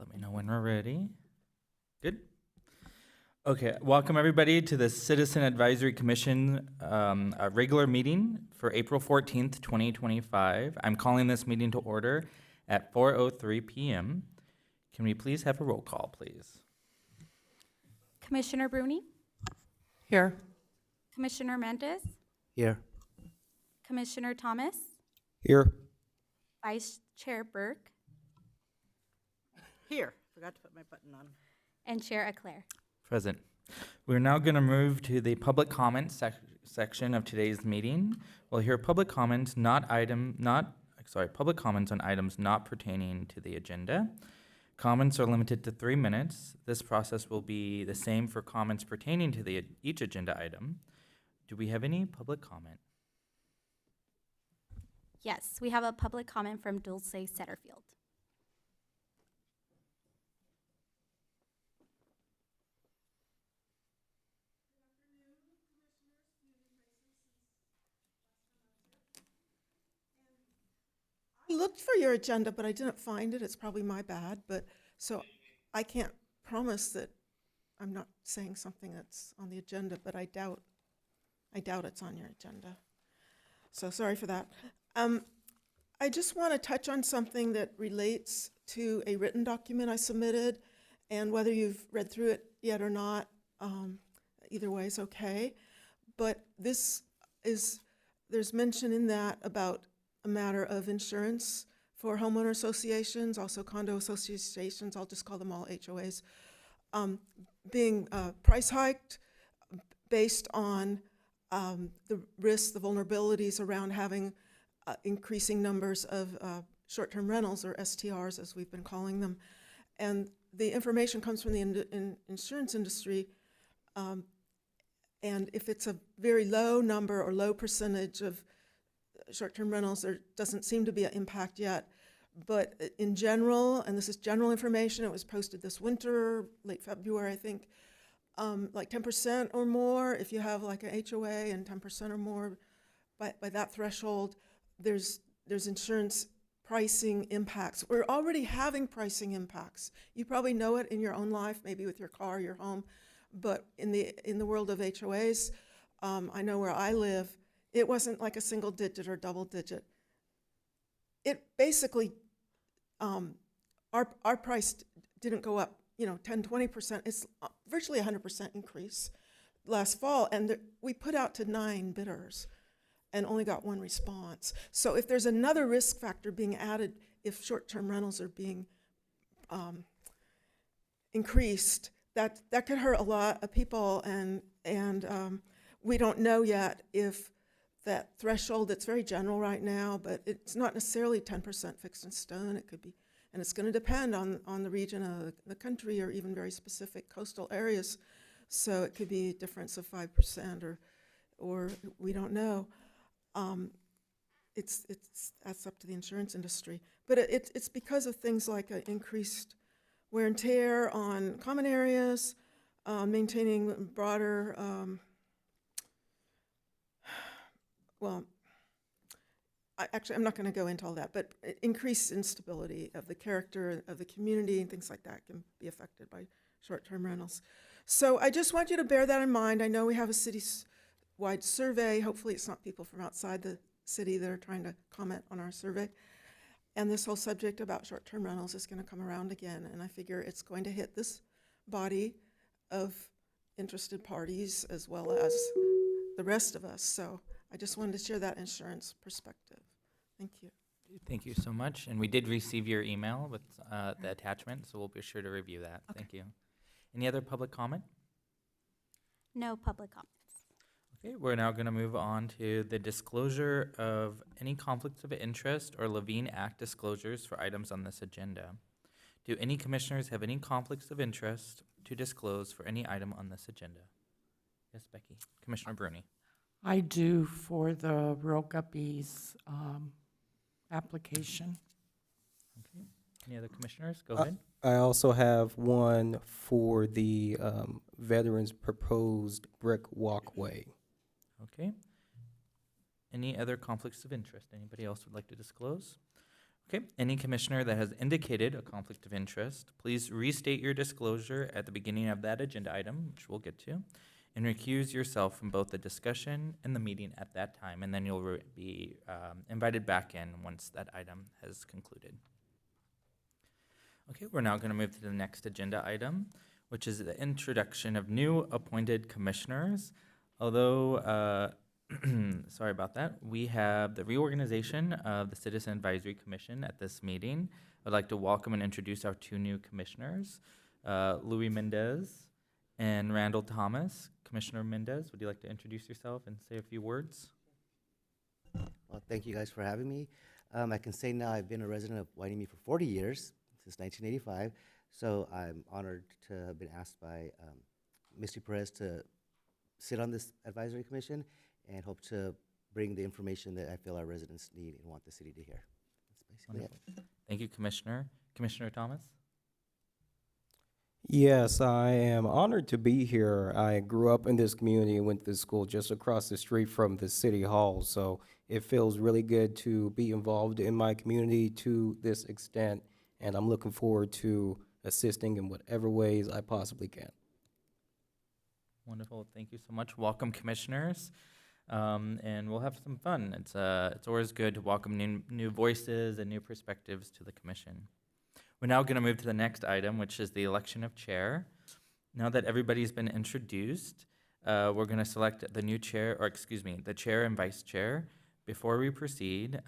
Let me know when we're ready. Good. Okay, welcome everybody to the Citizen Advisory Commission regular meeting for April 14th, 2025. I'm calling this meeting to order at 4:03 p.m. Can we please have a roll call, please? Commissioner Bruni, Here. Commissioner Mendez, Here. Commissioner Thomas, Here. Vice Chair Burke, Here. Forgot to put my button on. and Chair Eclair. Present. We're now going to move to the public comment section of today's meeting. We'll hear public comments, public comments on items not pertaining to the agenda. Comments are limited to 3 minutes. This process will be the same for comments pertaining to each agenda item. Do we have any public comment? Yes, we have a public comment from Dulce Setterfield. I looked for your agenda, but I didn't find it. It's probably my bad, but so I can't promise that I'm not saying something that's on the agenda, but I doubt it's on your agenda. So sorry for that. I just want to touch on something that relates to a written document I submitted, and whether you've read through it yet or not, either way is okay. But there's mention in that about a matter of insurance for homeowner associations, also condo associations, I'll just call them all HOAs, being price hiked based on the risks, the vulnerabilities around having increasing numbers of short-term rentals, or STRs as we've been calling them. And the information comes from the insurance industry, and if it's a very low number or low percentage of short-term rentals, there doesn't seem to be an impact yet. But in general, and this is general information, it was posted this winter, late February, I think, like 10% or more, if you have like a HOA, and 10% or more by that threshold, there's insurance pricing impacts. We're already having pricing impacts. You probably know it in your own life, maybe with your car, your home, but in the world of HOAs, I know where I live, it wasn't like a single digit or double digit. It basically, our price didn't go up, 10, 20%. It's virtually 100% increase last fall. And we put out to 9 bidders and only got 1 response. So if there's another risk factor being added, if short-term rentals are being increased, that could hurt a lot of people. And we don't know yet if that threshold, that's very general right now, but it's not necessarily 10% fixed in stone. It could be, and it's going to depend on the region of the country, or even very specific coastal areas. So it could be a difference of 5%, or we don't know. That's up to the insurance industry. But it's because of things like increased wear and tear on common areas, maintaining broader. Well, I'm not going to go into all that, but increased instability of the character of the community and things like that can be affected by short-term rentals. So I just want you to bear that in mind. I know we have a city-wide survey. Hopefully it's not people from outside the city that are trying to comment on our survey. And this whole subject about short-term rentals is going to come around again, and I figure it's going to hit this body of interested parties as well as the rest of us. So I just wanted to share that insurance perspective. Thank you. Thank you so much. And we did receive your email with the attachment, so we'll be sure to review that. Okay. Thank you. Any other public comment? No public comments. Okay, we're now going to move on to the disclosure of any conflicts of interest or Levine Act disclosures for items on this agenda. Do any commissioners have any conflicts of interest to disclose for any item on this agenda? Yes, Becky. Commissioner Bruni. I do for the Rural Guppies application. Okay. Any other commissioners? Go ahead. I also have one for the veterans proposed brick walkway. Okay. Any other conflicts of interest? Anybody else would like to disclose? Okay, any commissioner that has indicated a conflict of interest, please restate your disclosure at the beginning of that agenda item, which we'll get to, and recuse yourself from both the discussion and the meeting at that time, and then you'll be invited back in once that item has concluded. Okay, we're now going to move to the next agenda item, which is the introduction of new appointed commissioners. Although, sorry about that, we have the reorganization of the Citizen Advisory Commission at this meeting. I'd like to welcome and introduce our two new commissioners, Louis Mendez and Randall Thomas. Commissioner Mendez, would you like to introduce yourself and say a few words? Well, thank you guys for having me. I can say now I've been a resident of Wainimi for 40 years, since 1985, so I'm honored to have been asked by Misty Perez to sit on this advisory commission and hope to bring the information that I feel our residents need and want the city to hear. That's basically it. Thank you, Commissioner. Commissioner Thomas? Yes, I am honored to be here. I grew up in this community and went to school just across the street from the city hall, so it feels really good to be involved in my community to this extent, and I'm looking forward to assisting in whatever ways I possibly can. Wonderful. Thank you so much. Welcome, commissioners. And we'll have some fun. It's always good to welcome new voices and new perspectives to the commission. We're now going to move to the next item, which is the election of chair. Now that everybody's been introduced, we're going to select the new chair, or excuse me, the chair and vice chair. Before we proceed,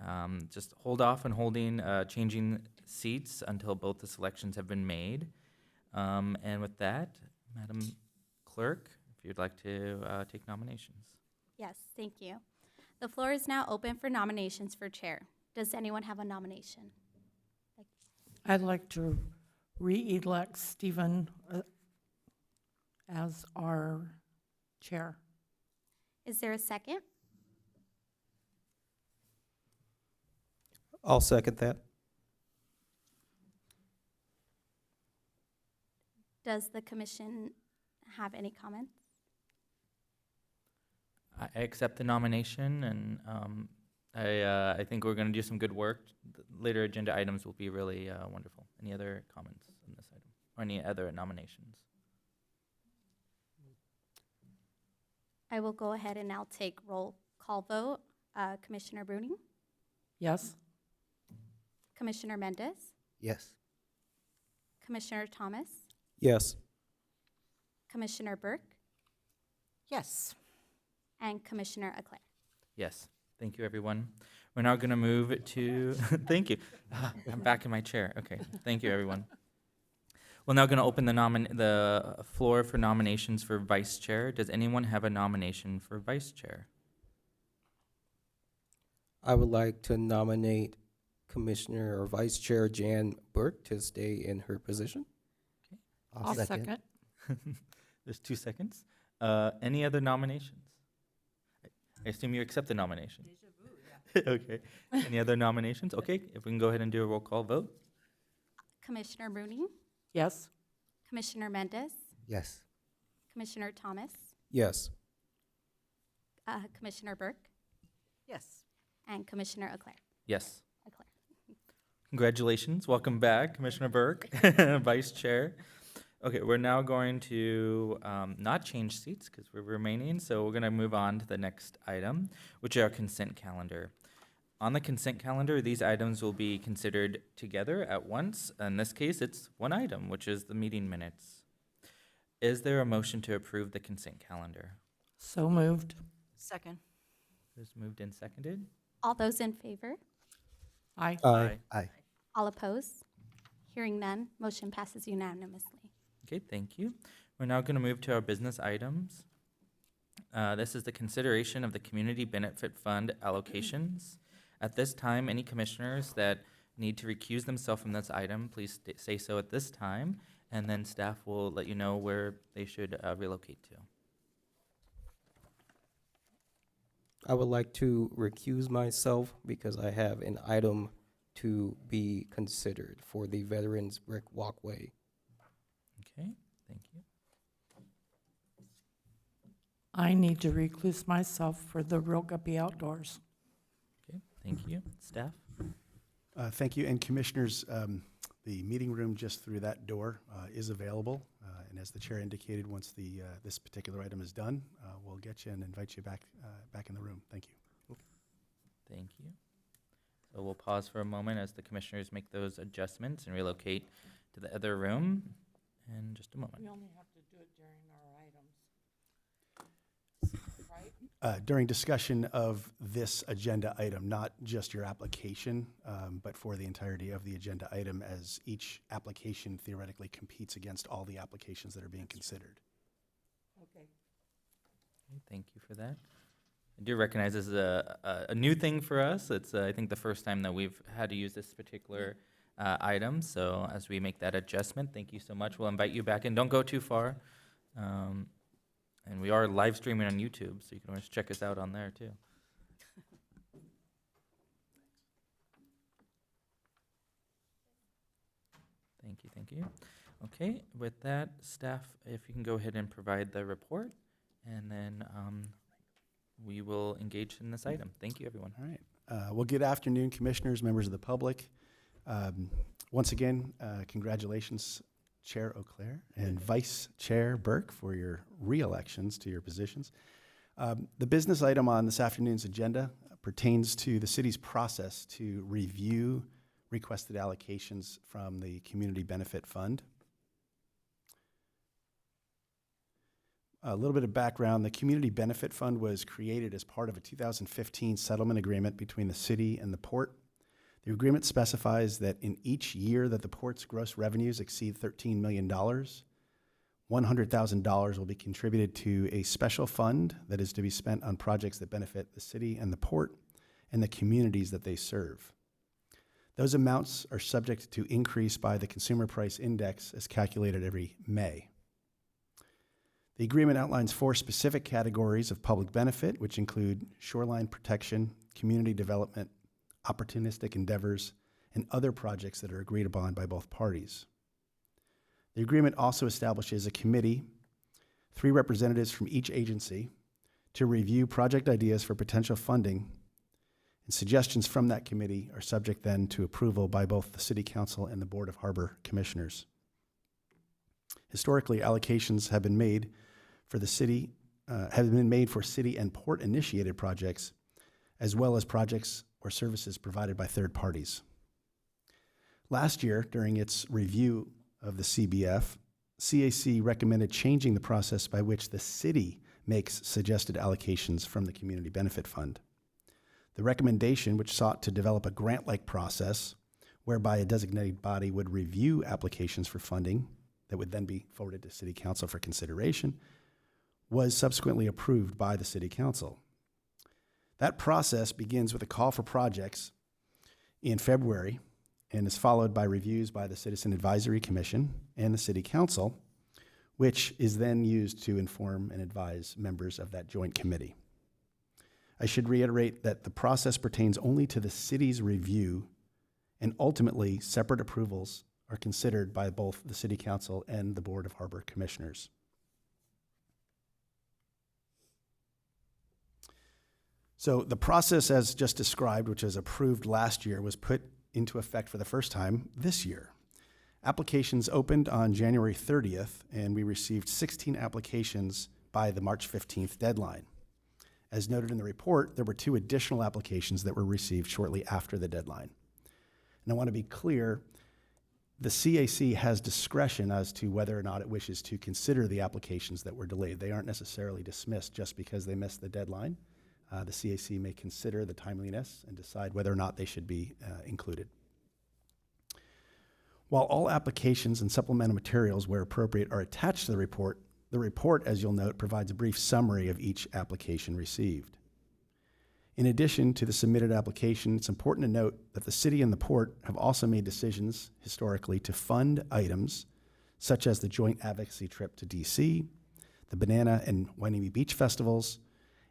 just hold off on changing seats until both the selections have been made. And with that, Madam Clerk, if you'd like to take nominations. Yes, thank you. The floor is now open for nominations for chair. Does anyone have a nomination? I'd like to re-elect Stephen as our chair. Is there a second? I'll second that. Does the commission have any comments? I accept the nomination, and I think we're going to do some good work. The later agenda items will be really wonderful. Any other comments on this item, or any other nominations? I will go ahead and now take roll call vote. Commissioner Bruning, Yes? Commissioner Mendez, Yes. Commissioner Thomas, Yes. Commissioner Burke, Yes. and Commissioner Eclair. Yes. Thank you, everyone. We're now going to move to, thank you. I'm back in my chair. Okay. Thank you, everyone. We're now going to open the floor for nominations for vice chair. Does anyone have a nomination for vice chair? I would like to nominate Commissioner or Vice Chair Jan Burke to stay in her position. I'll second. There's 2 seconds. Any other nominations? I assume you accept the nomination. Okay. Any other nominations? Okay, if we can go ahead and do a roll call vote. Commissioner Bruning, Yes? Commissioner Mendez, Yes. Commissioner Thomas, Yes. Commissioner Burke, Yes. and Commissioner Eclair. Yes. Eclair. Congratulations. Welcome back, Commissioner Burke, Vice Chair. Okay, we're now going to not change seats because we're remaining, so we're going to move on to the next item, which is our consent calendar. On the consent calendar, these items will be considered together at once. In this case, it's one item, which is the meeting minutes. Is there a motion to approve the consent calendar? So moved. Second. Who's moved and seconded? All those in favor? Aye. Aye. Aye. All opposed? Hearing none, motion passes unanimously. Okay, thank you. We're now going to move to our business items. This is the consideration of the Community Benefit Fund allocations. At this time, any commissioners that need to recuse themselves from this item, please say so at this time, and then staff will let you know where they should relocate to. I would like to recuse myself because I have an item to be considered for the Veterans Brick Walkway. Okay, thank you. I need to recluse myself for the Real Guppy Outdoors. Okay, thank you. Staff? Thank you. And Commissioners, the meeting room just through that door is available. And as the chair indicated, once this particular item is done, we'll get you and invite you back in the room. Thank you. Thank you. So we'll pause for a moment as the commissioners make those adjustments and relocate to the other room in just a moment. We only have to do it during our items, right? During discussion of this agenda item, not just your application, but for the entirety of the agenda item, as each application theoretically competes against all the applications that are being considered. Okay. Okay, thank you for that. I do recognize this is a new thing for us. It's, I think, the first time that we've had to use this particular item. So as we make that adjustment, thank you so much. We'll invite you back in. Don't go too far. And we are live streaming on YouTube, so you can always check us out on there too. Thank you, thank you. Okay, with that, staff, if you can go ahead and provide the report, and then we will engage in this item. Thank you, everyone. All right. Well, good afternoon, commissioners, members of the public. Once again, congratulations, Chair Auclair and Vice Chair Burke, for your re-elections to your positions. The business item on this afternoon's agenda pertains to the city's process to review requested allocations from the Community Benefit Fund. A little bit of background: the Community Benefit Fund was created as part of a 2015 settlement agreement between the city and the port. The agreement specifies that in each year that the port's gross revenues exceed $13 million, $100,000 will be contributed to a special fund that is to be spent on projects that benefit the city and the port and the communities that they serve. Those amounts are subject to increase by the Consumer Price Index as calculated every May. The agreement outlines 4 specific categories of public benefit, which include shoreline protection, community development, opportunistic endeavors, and other projects that are agreed upon by both parties. The agreement also establishes a committee, 3 representatives from each agency, to review project ideas for potential funding, and suggestions from that committee are subject then to approval by both the City Council and the Board of Harbor Commissioners. Historically, allocations have been made for the city, for city and port initiated projects, as well as projects or services provided by third parties. Last year, during its review of the CBF, CAC recommended changing the process by which the city makes suggested allocations from the Community Benefit Fund. The recommendation, which sought to develop a grant-like process whereby a designated body would review applications for funding that would then be forwarded to City Council for consideration, was subsequently approved by the City Council. That process begins with a call for projects in February and is followed by reviews by the Citizen Advisory Commission and the City Council, which is then used to inform and advise members of that joint committee. I should reiterate that the process pertains only to the city's review, and ultimately separate approvals are considered by both the City Council and the Board of Harbor Commissioners. So the process as just described, which was approved last year, was put into effect for the first time this year. Applications opened on January 30th, and we received 16 applications by the March 15th deadline. As noted in the report, there were 2 additional applications that were received shortly after the deadline. And I want to be clear, the CAC has discretion as to whether or not it wishes to consider the applications that were delayed. They aren't necessarily dismissed just because they missed the deadline. The CAC may consider the timeliness and decide whether or not they should be included. While all applications and supplemental materials, where appropriate, are attached to the report, as you'll note, provides a brief summary of each application received. In addition to the submitted application, it's important to note that the city and the port have also made decisions historically to fund items such as the joint advocacy trip to DC, the Banana and Wainimi Beach festivals,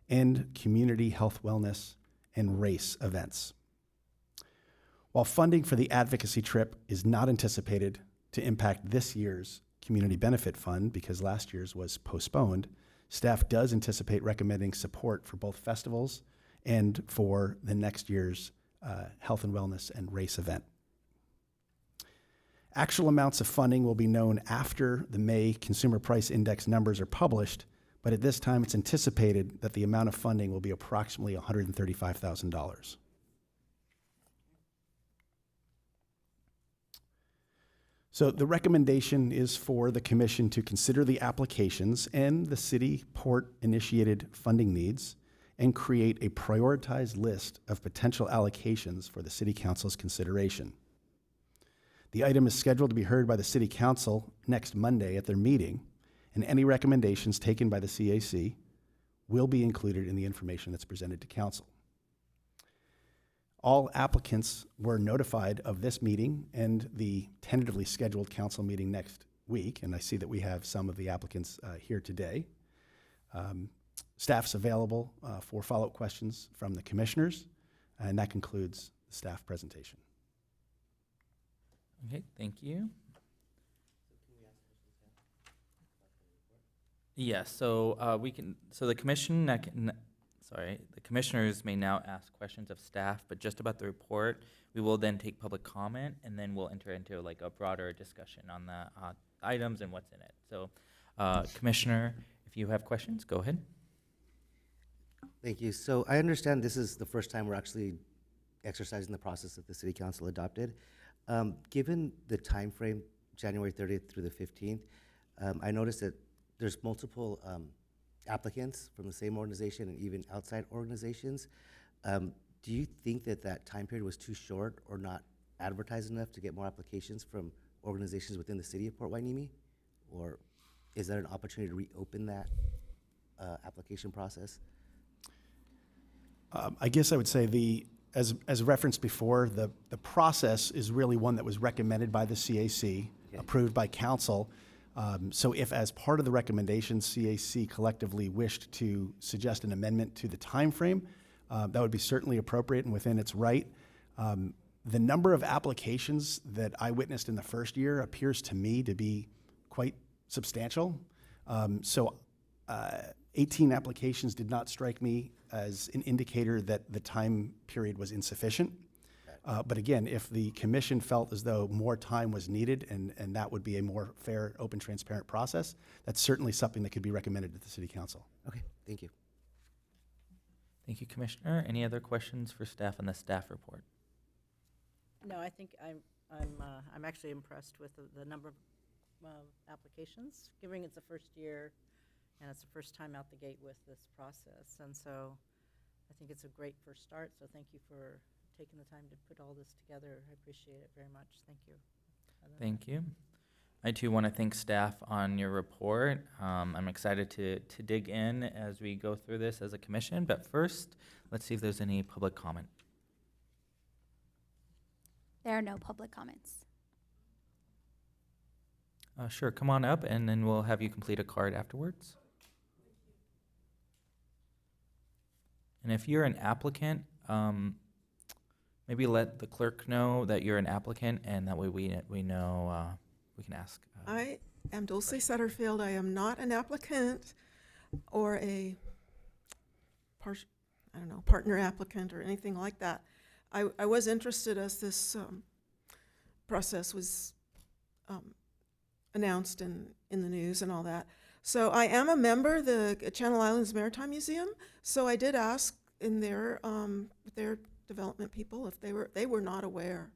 and community health, wellness, and race events. While funding for the advocacy trip is not anticipated to impact this year's Community Benefit Fund because last year's was postponed, staff does anticipate recommending support for both festivals and for the next year's health and wellness and race event. Actual amounts of funding will be known after the May Consumer Price Index numbers are published, but at this time it's anticipated that the amount of funding will be approximately $135,000. So the recommendation is for the commission to consider the applications and the city port initiated funding needs and create a prioritized list of potential allocations for the city council's consideration. The item is scheduled to be heard by the city council next Monday at their meeting, and any recommendations taken by the CAC will be included in the information that's presented to council. All applicants were notified of this meeting and the tentatively scheduled council meeting next week, and I see that we have some of the applicants here today. Staff's available for follow-up questions from the commissioners, and that concludes the staff presentation. Okay, thank you. Yes, so the commissioners may now ask questions of staff, but just about the report. We will then take public comment, and then we'll enter into like a broader discussion on the items and what's in it. So, Commissioner, if you have questions, go ahead. Thank you. So I understand this is the first time we're actually exercising the process that the city council adopted. Given the time frame, January 30th through the 15th, I noticed that there's multiple applicants from the same organization and even outside organizations. Do you think that that time period was too short or not advertised enough to get more applications from organizations within the city of Port Hueneme? Or is there an opportunity to reopen that application process? I guess I would say as referenced before, the process is really one that was recommended by the CAC, Okay. approved by council. So if as part of the recommendations, CAC collectively wished to suggest an amendment to the timeframe, that would be certainly appropriate and within its right. The number of applications that I witnessed in the first year appears to me to be quite substantial. 18 applications did not strike me as an indicator that the time period was insufficient. But again, if the commission felt as though more time was needed and that would be a more fair, open, transparent process, that's certainly something that could be recommended to the city council. Okay, thank you. Thank you, Commissioner. Any other questions for staff on the staff report? No, I think I'm actually impressed with the number of applications, given it's the first year and it's the first time out the gate with this process. And so I think it's a great first start. So thank you for taking the time to put all this together. I appreciate it very much. Thank you. Thank you. I too want to thank staff on your report. I'm excited to dig in as we go through this as a commission, but first, let's see if there's any public comment. There are no public comments. Sure, come on up and then we'll have you complete a card afterwards. And if you're an applicant, maybe let the clerk know that you're an applicant, and that way we know we can ask. I am Dulce Setterfield. I am not an applicant or a partner applicant or anything like that. I was interested as this process was announced in the news and all that. So I am a member of the Channel Islands Maritime Museum. So I did ask in their development people if they were not aware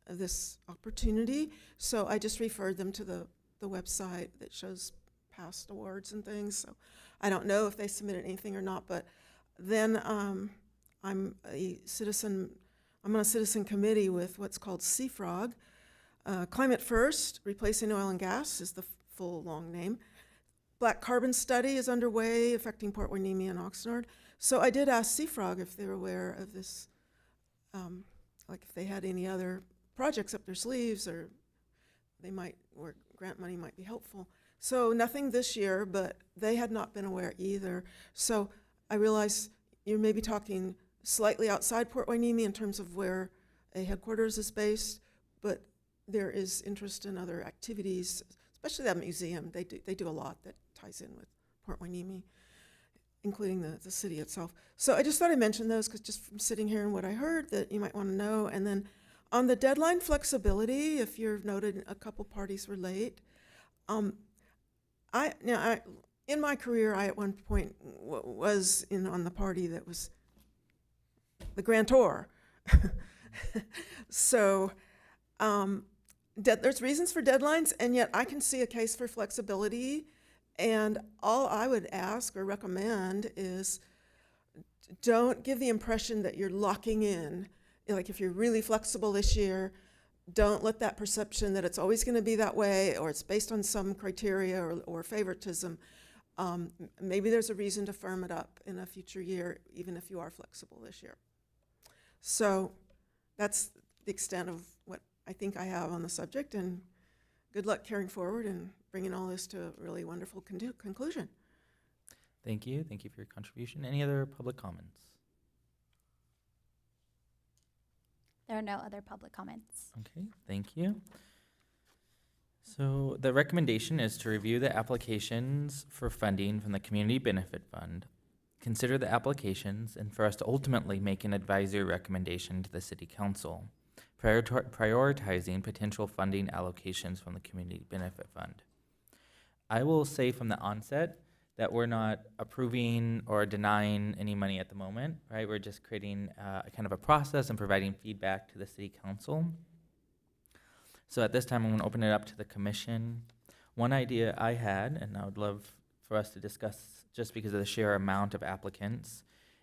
of this opportunity. So I just referred them to the website that shows past awards and things. So I don't know if they submitted anything or not, but then I'm on a citizen committee with what's called CFROG. Climate First, Replacing Oil and Gas is the full long name. Black Carbon Study is underway affecting Port Hueneme and Oxnard. So I did ask CFROG if they were aware of this, like if they had any other projects up their sleeves or grant money might be helpful. So nothing this year, but they had not been aware either. So I realize you're maybe talking slightly outside Port Hueneme in terms of where a headquarters is based, but there is interest in other activities, especially that museum. They do a lot that ties in with Port Hueneme. including the city itself. So I just thought I'd mention those, because just from sitting here and what I heard, that you might want to know. And then on the deadline flexibility, if you're noted a couple parties were late, in my career, I at one point was on the party that was the grantor. So there's reasons for deadlines, and yet I can see a case for flexibility. And all I would ask or recommend is don't give the impression that you're locking in. Like, if you're really flexible this year, don't let that perception that it's always going to be that way, or it's based on some criteria or favoritism. Maybe there's a reason to firm it up in a future year, even if you are flexible this year. So that's the extent of what I think I have on the subject, and good luck carrying forward and bringing all this to a really wonderful conclusion. Thank you. Thank you for your contribution. Any other public comments? There are no other public comments. Okay, thank you. So the recommendation is to review the applications for funding from the Community Benefit Fund, consider the applications, and for us to ultimately make an advisory recommendation to the City Council, prioritizing potential funding allocations from the Community Benefit Fund. I will say from the onset that we're not approving or denying any money at the moment, right? We're just creating a kind of a process and providing feedback to the City Council. So at this time, I'm going to open it up to the commission. One idea I had, and I would love for us to discuss, just because of the sheer amount of applicants,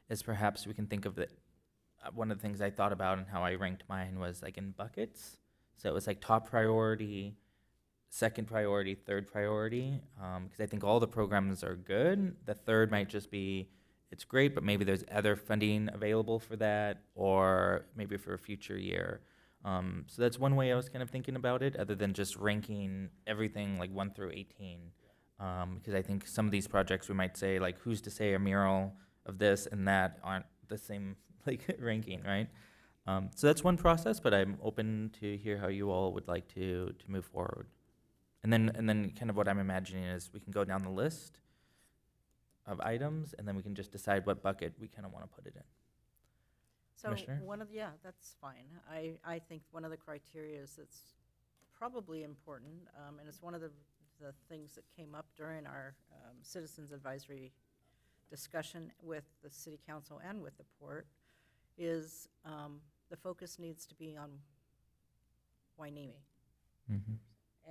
is perhaps we can think of it. One of the things I thought about and how I ranked mine was like in buckets. So it was like top priority, second priority, third priority, because I think all the programs are good. The third might just be, it's great, but maybe there's other funding available for that, or maybe for a future year. So that's one way I was kind of thinking about it, other than just ranking everything like 1 through 18. Because I think some of these projects we might say, like, who's to say a mural of this and that aren't the same like ranking, right? So that's one process, but I'm open to hear how you all would like to move forward. And then kind of what I'm imagining is we can go down the list of items, and then we can just decide what bucket we kind of want to put it in. So Commissioner? yeah, that's fine. I think one of the criteria that's probably important, and it's one of the things that came up during our Citizens Advisory discussion with the City Council and with the Port, is the focus needs to be on Hueneme. Mm-hmm.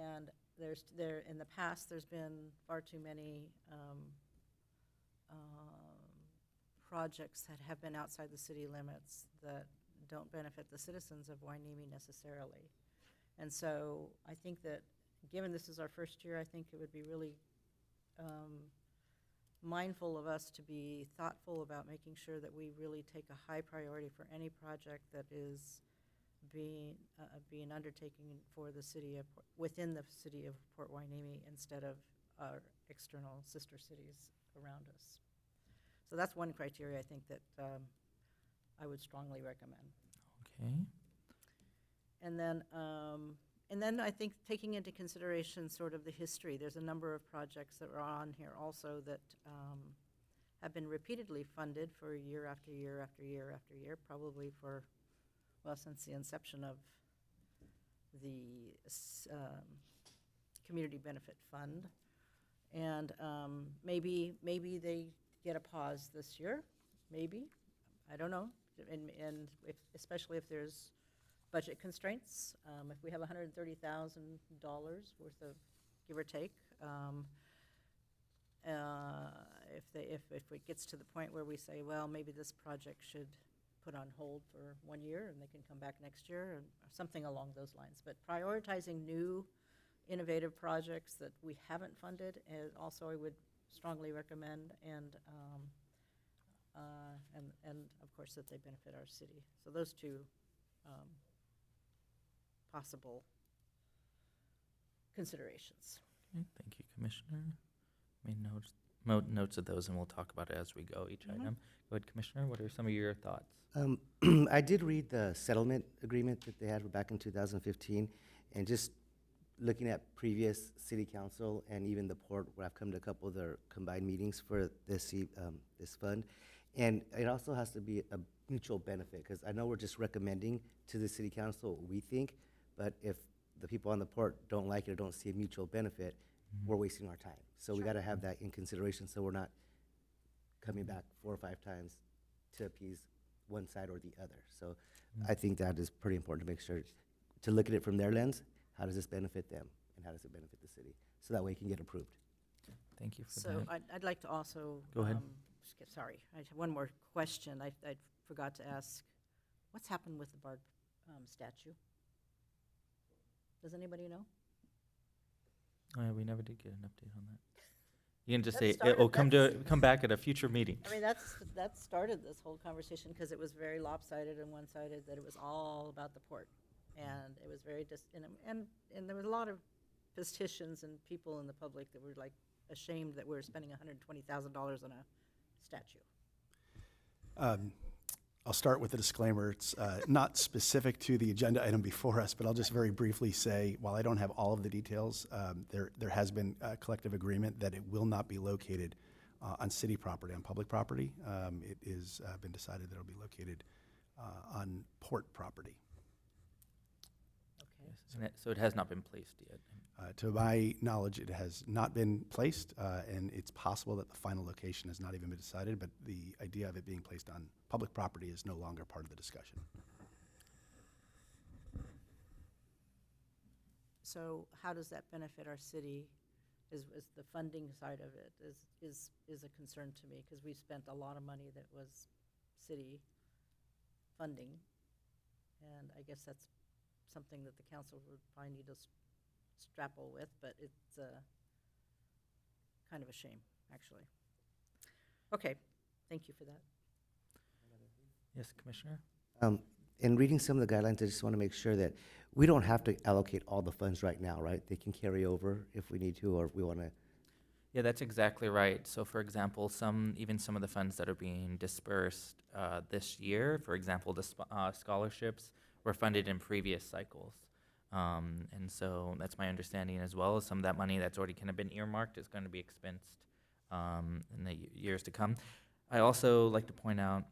And in the past, there's been far too many projects that have been outside the city limits that don't benefit the citizens of Hueneme necessarily. And so I think that, given this is our first year, I think it would be really mindful of us to be thoughtful about making sure that we really take a high priority for any project that is being undertaken for the city of, within the city of Port Hueneme, instead of our external sister cities around us. So that's one criteria I think that I would strongly recommend. Okay. And then I think taking into consideration sort of the history, there's a number of projects that are on here also that have been repeatedly funded for year after year after year after year, probably for, well, since the inception of the Community Benefit Fund. And maybe they get a pause this year, maybe, I don't know. And especially if there's budget constraints. If we have $130,000 worth of, give or take, if it gets to the point where we say, well, maybe this project should put on hold for 1 year and they can come back next year, or something along those lines. But prioritizing new innovative projects that we haven't funded, also I would strongly recommend, and of course that they benefit our city. So those two possible considerations. Okay, thank you, Commissioner. Made notes of those, and we'll talk about it as we go, each item. Go ahead, Commissioner. What are some of your thoughts? I did read the settlement agreement that they had back in 2015, and just looking at previous city council and even the port, where I've come to a couple of their combined meetings for this fund. And it also has to be a mutual benefit, because I know we're just recommending to the city council what we think, but if the people on the port don't like it or don't see a mutual benefit, we're wasting our time. So we gotta have that in consideration, so we're not coming back 4 or 5 times to appease one side or the other. So I think that is pretty important to make sure, to look at it from their lens, how does this benefit them, and how does it benefit the city? So that way it can get approved. Thank you for So that. I'd like to also. Go ahead. Sorry, I have one more question. I forgot to ask, what's happened with the Bard statue? Does anybody know? Oh, yeah, we never did get an update on that. You can just That say, started- it'll come back at a future meeting. I mean, that started this whole conversation because it was very lopsided and one-sided, that it was all about the port. And it was very, and there was a lot of petitions and people in the public that were like ashamed that we're spending $120,000 on a statue. I'll start with a disclaimer. It's not specific to the agenda item before us, but I'll just very briefly say, while I don't have all of the details, there has been a collective agreement that it will not be located on city property, on public property. It is been decided that it'll be located on port property. Okay. So it has not been placed yet. To my knowledge, it has not been placed, and it's possible that the final location has not even been decided, but the idea of it being placed on public property is no longer part of the discussion. So how does that benefit our city? Is the funding side of it is a concern to me, because we spent a lot of money that was city funding. And I guess that's something that the council would probably need to strapple with, but it's kind of a shame, actually. Okay, thank you for that. Yes, Commissioner? In reading some of the guidelines, I just want to make sure that we don't have to allocate all the funds right now, right? They can carry over if we need to, or if we want to. Yeah, that's exactly right. So for example, even some of the funds that are being dispersed this year, for example, the scholarships were funded in previous cycles. And so that's my understanding as well. Some of that money that's already kind of been earmarked is going to be expensed in the years to come. I also like to point out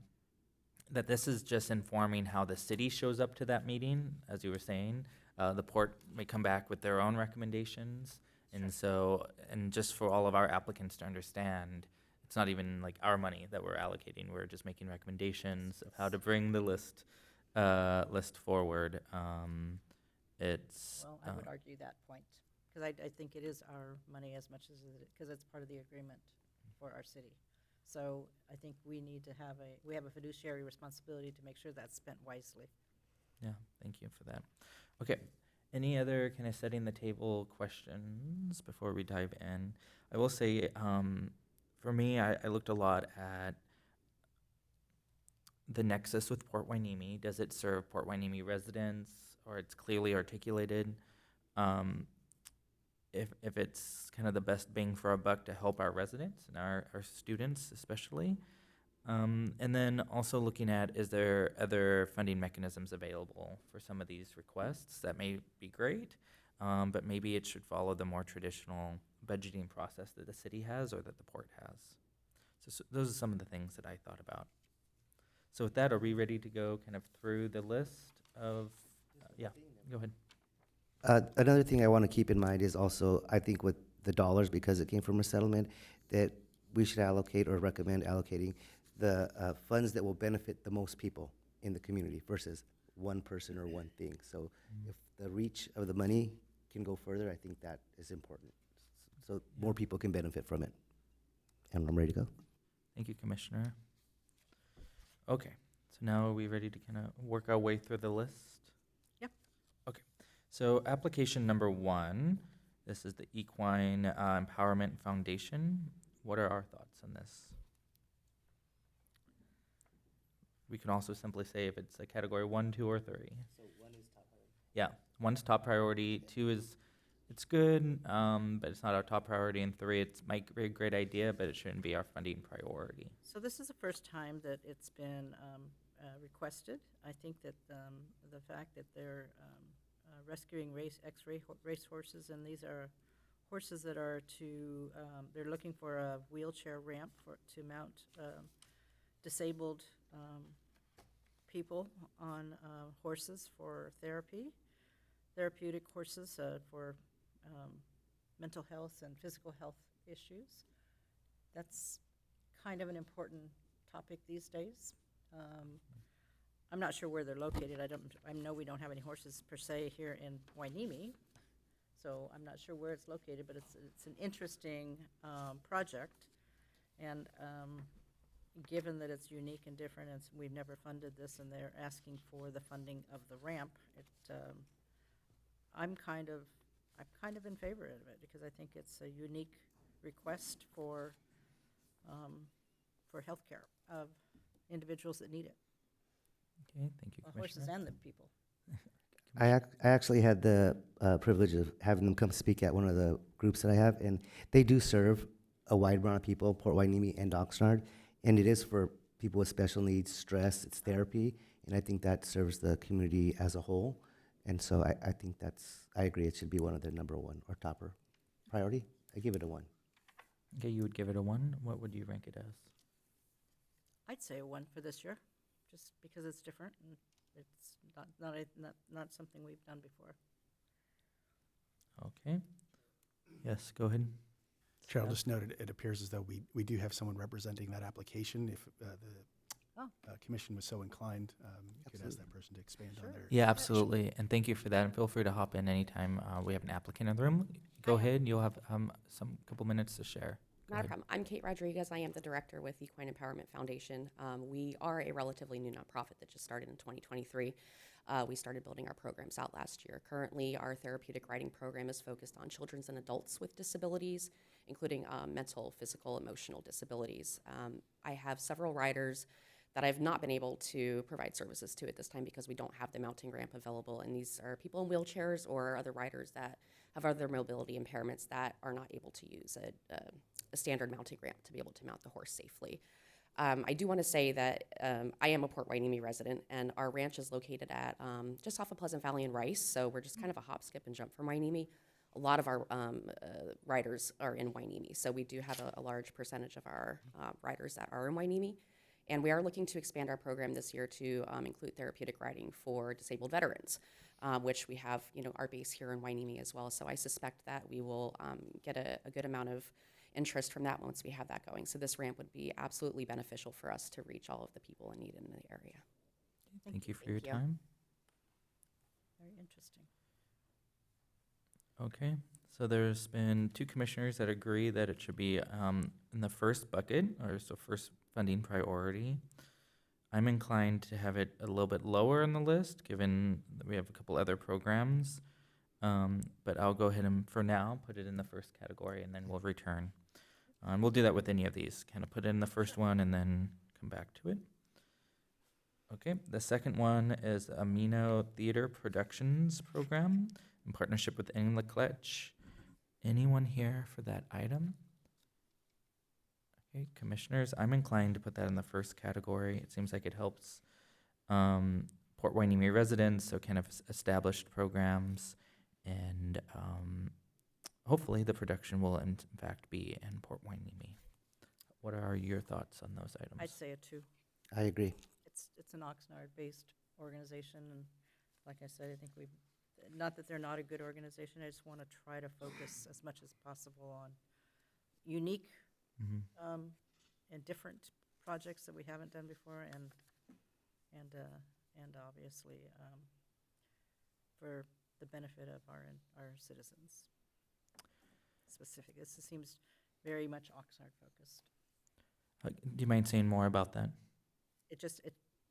that this is just informing how the city shows up to that meeting, as you were saying. The port may come back with their own recommendations. And so, and just for all of our applicants to understand, it's not even like our money that we're allocating. We're just making recommendations of how to bring the list forward. Well, I would argue that point, because I think it is our money as much as because it's part of the agreement for our city. So I think we need to have a fiduciary responsibility to make sure that's spent wisely. Yeah, thank you for that. Okay, any other kind of setting the table questions before we dive in? I will say, for me, I looked a lot at the nexus with Port Hueneme. Does it serve Port Hueneme residents, or it's clearly articulated? If it's kind of the best bang for our buck to help our residents and our students especially. And then also looking at, is there other funding mechanisms available for some of these requests? That may be great, but maybe it should follow the more traditional budgeting process that the city has or that the port has. So those are some of the things that I thought about. So with that, are we ready to go kind of through the list of, yeah, go ahead. Another thing I want to keep in mind is also, I think with the dollars, because it came from a settlement, that we should allocate or recommend allocating the funds that will benefit the most people in the community versus one person or one thing. So if the reach of the money can go further, I think that is important. So more people can benefit from it. And I'm ready to go. Thank you, Commissioner. Okay, so now are we ready to kind of work our way through the list? Yep. Okay, so application number 1, this is the Equine Empowerment Foundation. What are our thoughts on this? We can also simply say if it's a category 1, 2, or 3. So 1 is top priority. Yeah, 1's top priority, 2 is, it's good, but it's not our top priority, and 3, it might be a great idea, but it shouldn't be our funding priority. So this is the first time that it's been requested. I think that the fact that they're rescuing race horses, and these are horses that are they're looking for a wheelchair ramp to mount disabled people on horses for therapeutic horses for mental health and physical health issues. That's kind of an important topic these days. I'm not sure where they're located. I know we don't have any horses per se here in Wainimi, so I'm not sure where it's located, but it's an interesting project. And given that it's unique and different, and we've never funded this, and they're asking for the funding of the ramp, I'm kind of in favor of it, because I think it's a unique request for healthcare of individuals that need it, Okay, thank you, horses Commissioner. and the people. I actually had the privilege of having them come speak at one of the groups that I have, and they do serve a wide amount of people, Port Hueneme and Oxnard, and it is for people with special needs, stress, it's therapy, and I think that serves the community as a whole. And so I think I agree, it should be one of their number one or topper priority. I give it a 1. Okay, you would give it a 1. What would you rank it as? I'd say a 1 for this year, just because it's different and it's not something we've done before. Okay. Yes, go ahead. Chair, I'll Staff. just note it appears as though we do have someone representing that application. If Oh. commission was so inclined, you could ask Absolutely. that person to expand Sure. on their. Yeah, absolutely. And thank you for that. And feel free to hop in anytime we have an applicant in the room. Go ahead. You'll have some couple minutes to share. Go Not a ahead. problem. I'm Kate Rodriguez. I am the director with Equine Empowerment Foundation. We are a relatively new nonprofit that just started in 2023. We started building our programs out last year. Currently, our therapeutic riding program is focused on children and adults with disabilities, including mental, physical, emotional disabilities. I have several riders that I've not been able to provide services to at this time because we don't have the mounting ramp available. And these are people in wheelchairs or other riders that have other mobility impairments that are not able to use a standard mounting ramp to be able to mount the horse safely. I do want to say that I am a Port Hueneme resident, and our ranch is located at just off of Pleasant Valley and Rice, so we're just kind of a hop, skip, and jump from Hueneme. A lot of our riders are in Hueneme, so we do have a large percentage of our riders that are in Hueneme. And we are looking to expand our program this year to include therapeutic riding for disabled veterans, which we have, our base here in Hueneme as well. So I suspect that we will get a good amount of interest from that once we have that going. So this ramp would be absolutely beneficial for us to reach all of the people in need in the area. Thank you for your Thank you. time. Very interesting. Okay, so there's been 2 commissioners that agree that it should be in the first bucket, or so first funding priority. I'm inclined to have it a little bit lower on the list, given that we have a couple other programs. But I'll go ahead and, for now, put it in the first category, and then we'll return. And we'll do that with any of these, kind of put it in the first one and then come back to it. Okay, the second one is Amino Theater Productions Program in partnership with Englacletch. Anyone here for that item? Okay, commissioners, I'm inclined to put that in the first category. It seems like it helps Port Hueneme residents, so kind of established programs, and hopefully the production will in fact be in Port Hueneme. What are your thoughts on those items? I'd say a 2. I agree. It's an Oxnard-based organization, and like I said, I think not that they're not a good organization, I just want to try to focus as much as possible on unique Mhm. and different projects that we haven't done before, and obviously for the benefit of our citizens. Specific, this seems very much Oxnard focused. Do you mind saying more about that?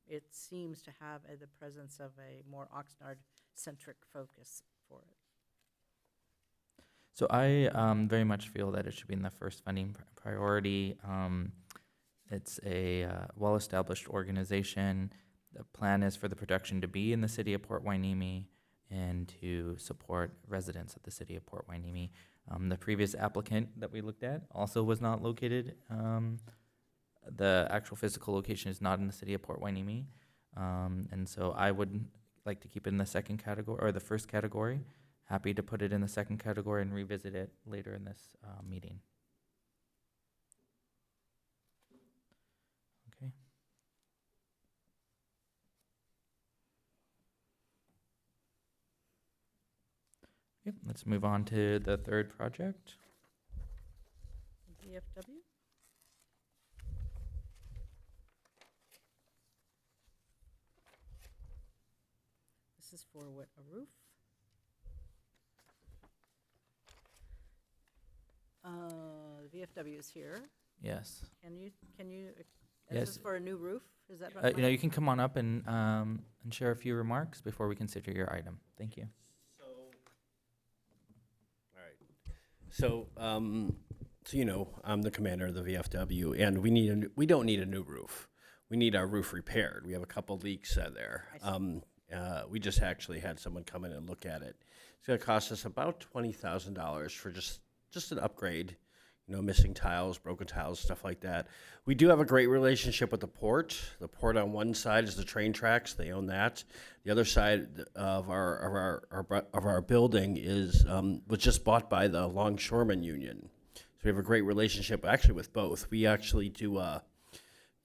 It seems to have the presence of a more Oxnard-centric focus for it. So I very much feel that it should be in the first funding priority. It's a well-established organization. The plan is for the production to be in the city of Port Hueneme and to support residents of the city of Port Hueneme. The previous applicant that we looked at also was not located. The actual physical location is not in the city of Port Hueneme. And so I would like to keep it in the second category or the first category, happy to put it in the second category and revisit it later in this meeting. Okay. Yep, let's move on to the third project. VFW? This is for what, a roof? The VFW is here. Yes. Can you, Yes. this is for a new roof? Is that right? You can come on up and share a few remarks before we consider your item. Thank you. So, you know, I'm the commander of the VFW, and we don't need a new roof. We need our roof repaired. We have a couple leaks there. We just actually had someone come in and look at it. It's going to cost us about $20,000 for just an upgrade. You know, missing tiles, broken tiles, stuff like that. We do have a great relationship with the port. The port on one side is the train tracks; they own that. The other side of our building was just bought by the Longshoremen Union. So we have a great relationship, actually, with both. We actually do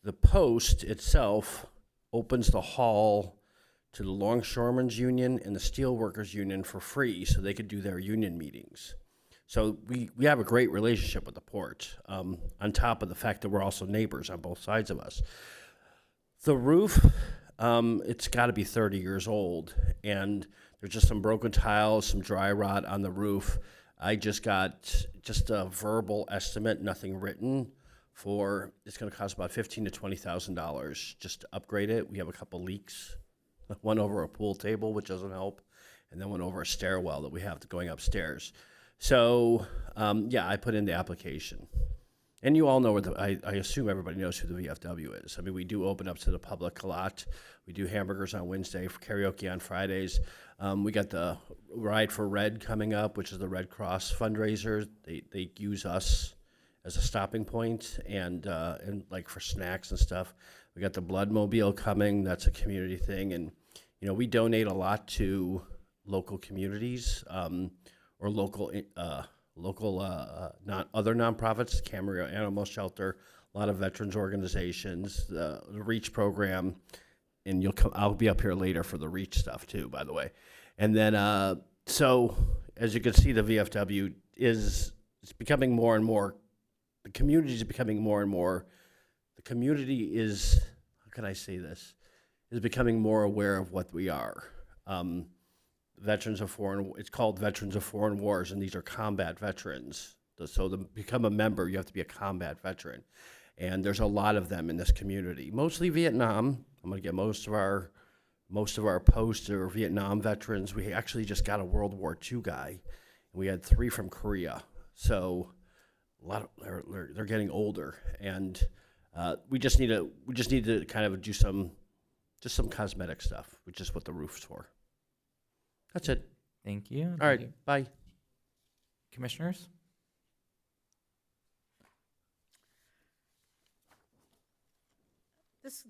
the post itself opens the hall to the Longshoremen's Union and the Steelworkers Union for free, so they could do their union meetings. So we have a great relationship with the port, on top of the fact that we're also neighbors on both sides of us. The roof, it's got to be 30 years old, and there's just some broken tiles, some dry rot on the roof. I just got just a verbal estimate, nothing written, for it's going to cost about $15,000 to $20,000 just to upgrade it. We have a couple leaks, one over a pool table, which doesn't help, and then one over a stairwell that we have going upstairs. So, I put in the application. And you all know where I assume everybody knows who the VFW is. I mean, we do open up to the public a lot. We do hamburgers on Wednesday, for karaoke on Fridays. We got the Ride for Red coming up, which is the Red Cross fundraiser. They use us as a stopping point and like for snacks and stuff. We got the Blood Mobile coming. That's a community thing. And, you know, we donate a lot to local communities, or local other nonprofits, Camarillo Animal Shelter, a lot of veterans organizations, the REACH program, and I'll be up here later for the REACH stuff too, by the way. And then, so as you can see, the VFW it's becoming more and more, the community is becoming more and more, the community is, how can I say this, is becoming more aware of what we are. It's called Veterans of Foreign Wars, and these are combat veterans. So to become a member, you have to be a combat veteran. And there's a lot of them in this community, mostly Vietnam. I'm gonna get most of our posts are Vietnam veterans. We actually just got a World War II guy, and we had 3 from Korea. So a lot of, they're getting older, and we just need to kind of do some cosmetic stuff, which is what the roof's for. That's it. Thank you. All right, bye. Commissioners?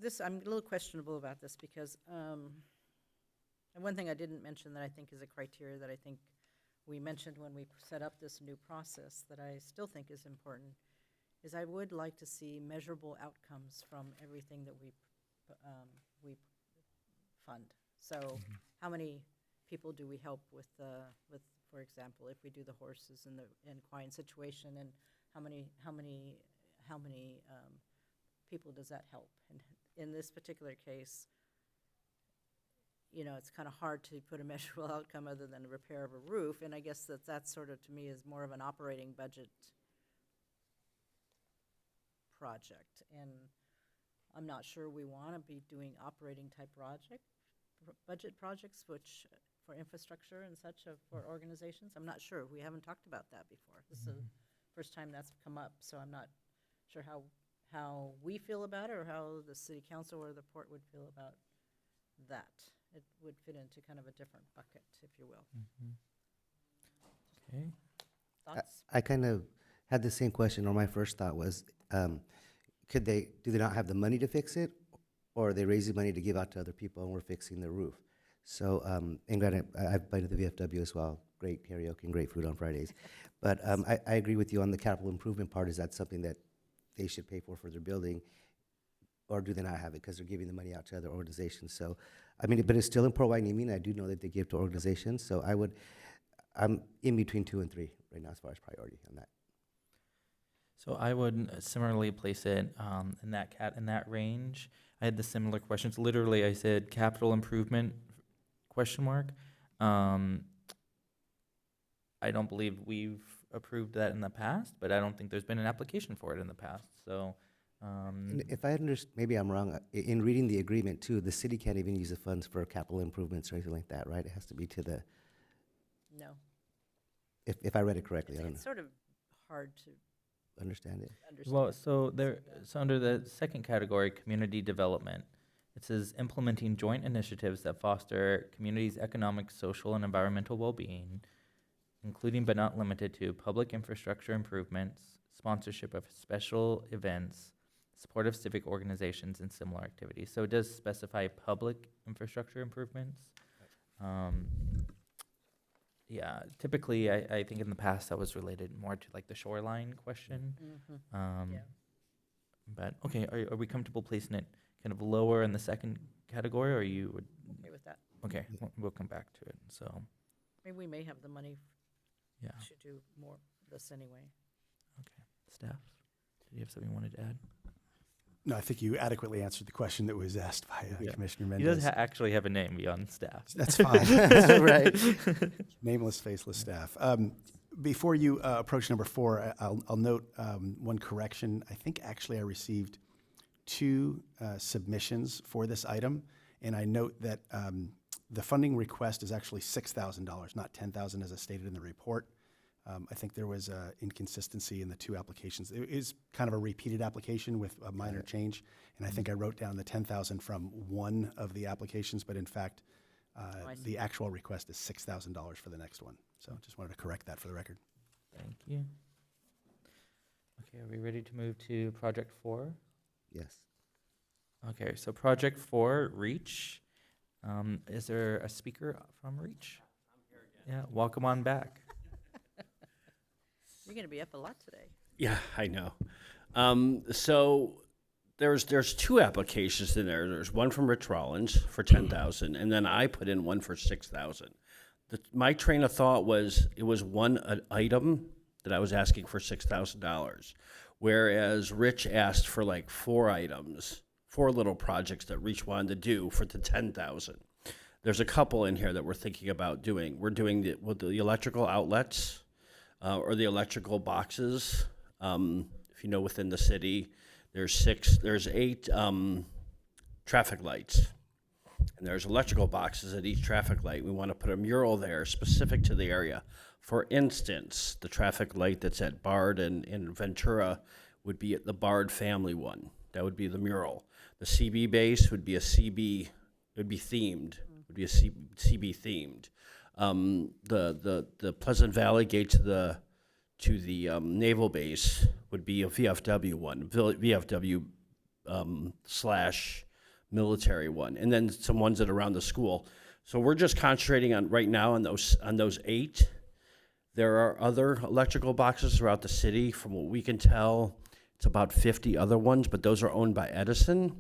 This I'm a little questionable about this because, and one thing I didn't mention that I think is a criteria that I think we mentioned when we set up this new process that I still think is important, is I would like to see measurable outcomes from everything that we fund. So how many people do we help with, for example, if we do the horses in the equine situation, and how many people does that help? And in this particular case, you know, it's kind of hard to put a measurable outcome other than the repair of a roof, and I guess that sort of, to me, is more of an operating budget project, and I'm not sure we want to be doing operating type budget projects, which for infrastructure and such for organizations. I'm not sure. We haven't talked about that before. This is the first time that's come up, so I'm not sure how we feel about it or how the city council or the port would feel about that. It would fit into kind of a different bucket, if you will. Okay. Thoughts? I kind of had the same question, or my first thought was, do they not have the money to fix it, or are they raising money to give out to other people and we're fixing the roof? So, and granted, I've been to the VFW as well. Great karaoke and great food on Fridays. But I agree with you on the capital improvement part. Is that something that they should pay for their building? Or do they not have it because they're giving the money out to other organizations? So, I mean, but it's still in Port Hueneme, and I do know that they give to organizations. So I'm in between 2 and 3 right now as far as priority on that. So I would similarly place it in that range. I had the similar questions. Literally, I said capital improvement ? I don't believe we've approved that in the past, but I don't think there's been an application for it in the past. So, And if I understand, maybe I'm wrong, in reading the agreement too, the city can't even use the funds for capital improvements or anything like that, right? It has to be to the, No. if I read it correctly, I don't It's sort of hard to understand it. understand. well, so under the second category, community development, it says implementing joint initiatives that foster communities' economic, social, and environmental well-being, including but not limited to public infrastructure improvements, sponsorship of special events, support of civic organizations, and similar activities. So it does specify public infrastructure improvements. Yeah, typically, I think in the past that was related more to like the shoreline question. Yeah. But, okay, are we comfortable placing it kind of lower in the second category, or you would, Okay with that. okay, we'll come back to it, so, Maybe we may have the money yeah, to do more of this anyway. okay. Staff, did you have something you wanted to add? No, I think you adequately answered the question that was asked by Yeah. Commissioner He Mendez. does actually have a name beyond staff. That's fine. Right. Nameless, faceless staff. Before you approach number 4, I'll note one correction. I think actually I received 2 submissions for this item, and I note that the funding request is actually $6,000, not $10,000 as I stated in the report. I think there was an inconsistency in the 2 applications. It is kind of a repeated application with a minor change, and I think I wrote down the $10,000 from one of the applications, but in fact, I see. the actual request is $6,000 for the next one. So just wanted to correct that for the record. Thank you. Okay, are we ready to move to project 4? Yes. Okay, so project 4, REACH. Is there a speaker from REACH? I'm here again. Yeah, welcome on back. You're going to be up a lot today. Yeah, I know. So there's 2 applications in there. There's one from Rich Rollins for 10,000, and then I put in one for 6,000. My train of thought was it was one item that I was asking for $6,000, whereas Rich asked for like 4 items, 4 little projects that Rich wanted to do for the 10,000. There's a couple in here that we're thinking about doing. We're doing the electrical outlets. Or the electrical boxes. If you know, within the city, there's 8 traffic lights, and there's electrical boxes at each traffic light. We want to put a mural there specific to the area. For instance, the traffic light that's at Bard and Ventura would be at the Bard family one. That would be the mural. The CB base would be a CB. It would be themed. Would be a CB themed. The Pleasant Valley gate to the naval base would be a VFW one, VFW / military one, and then some ones that are around the school. So we're just concentrating on right now on those 8. There are other electrical boxes throughout the city. From what we can tell, it's about 50 other ones, but those are owned by Edison,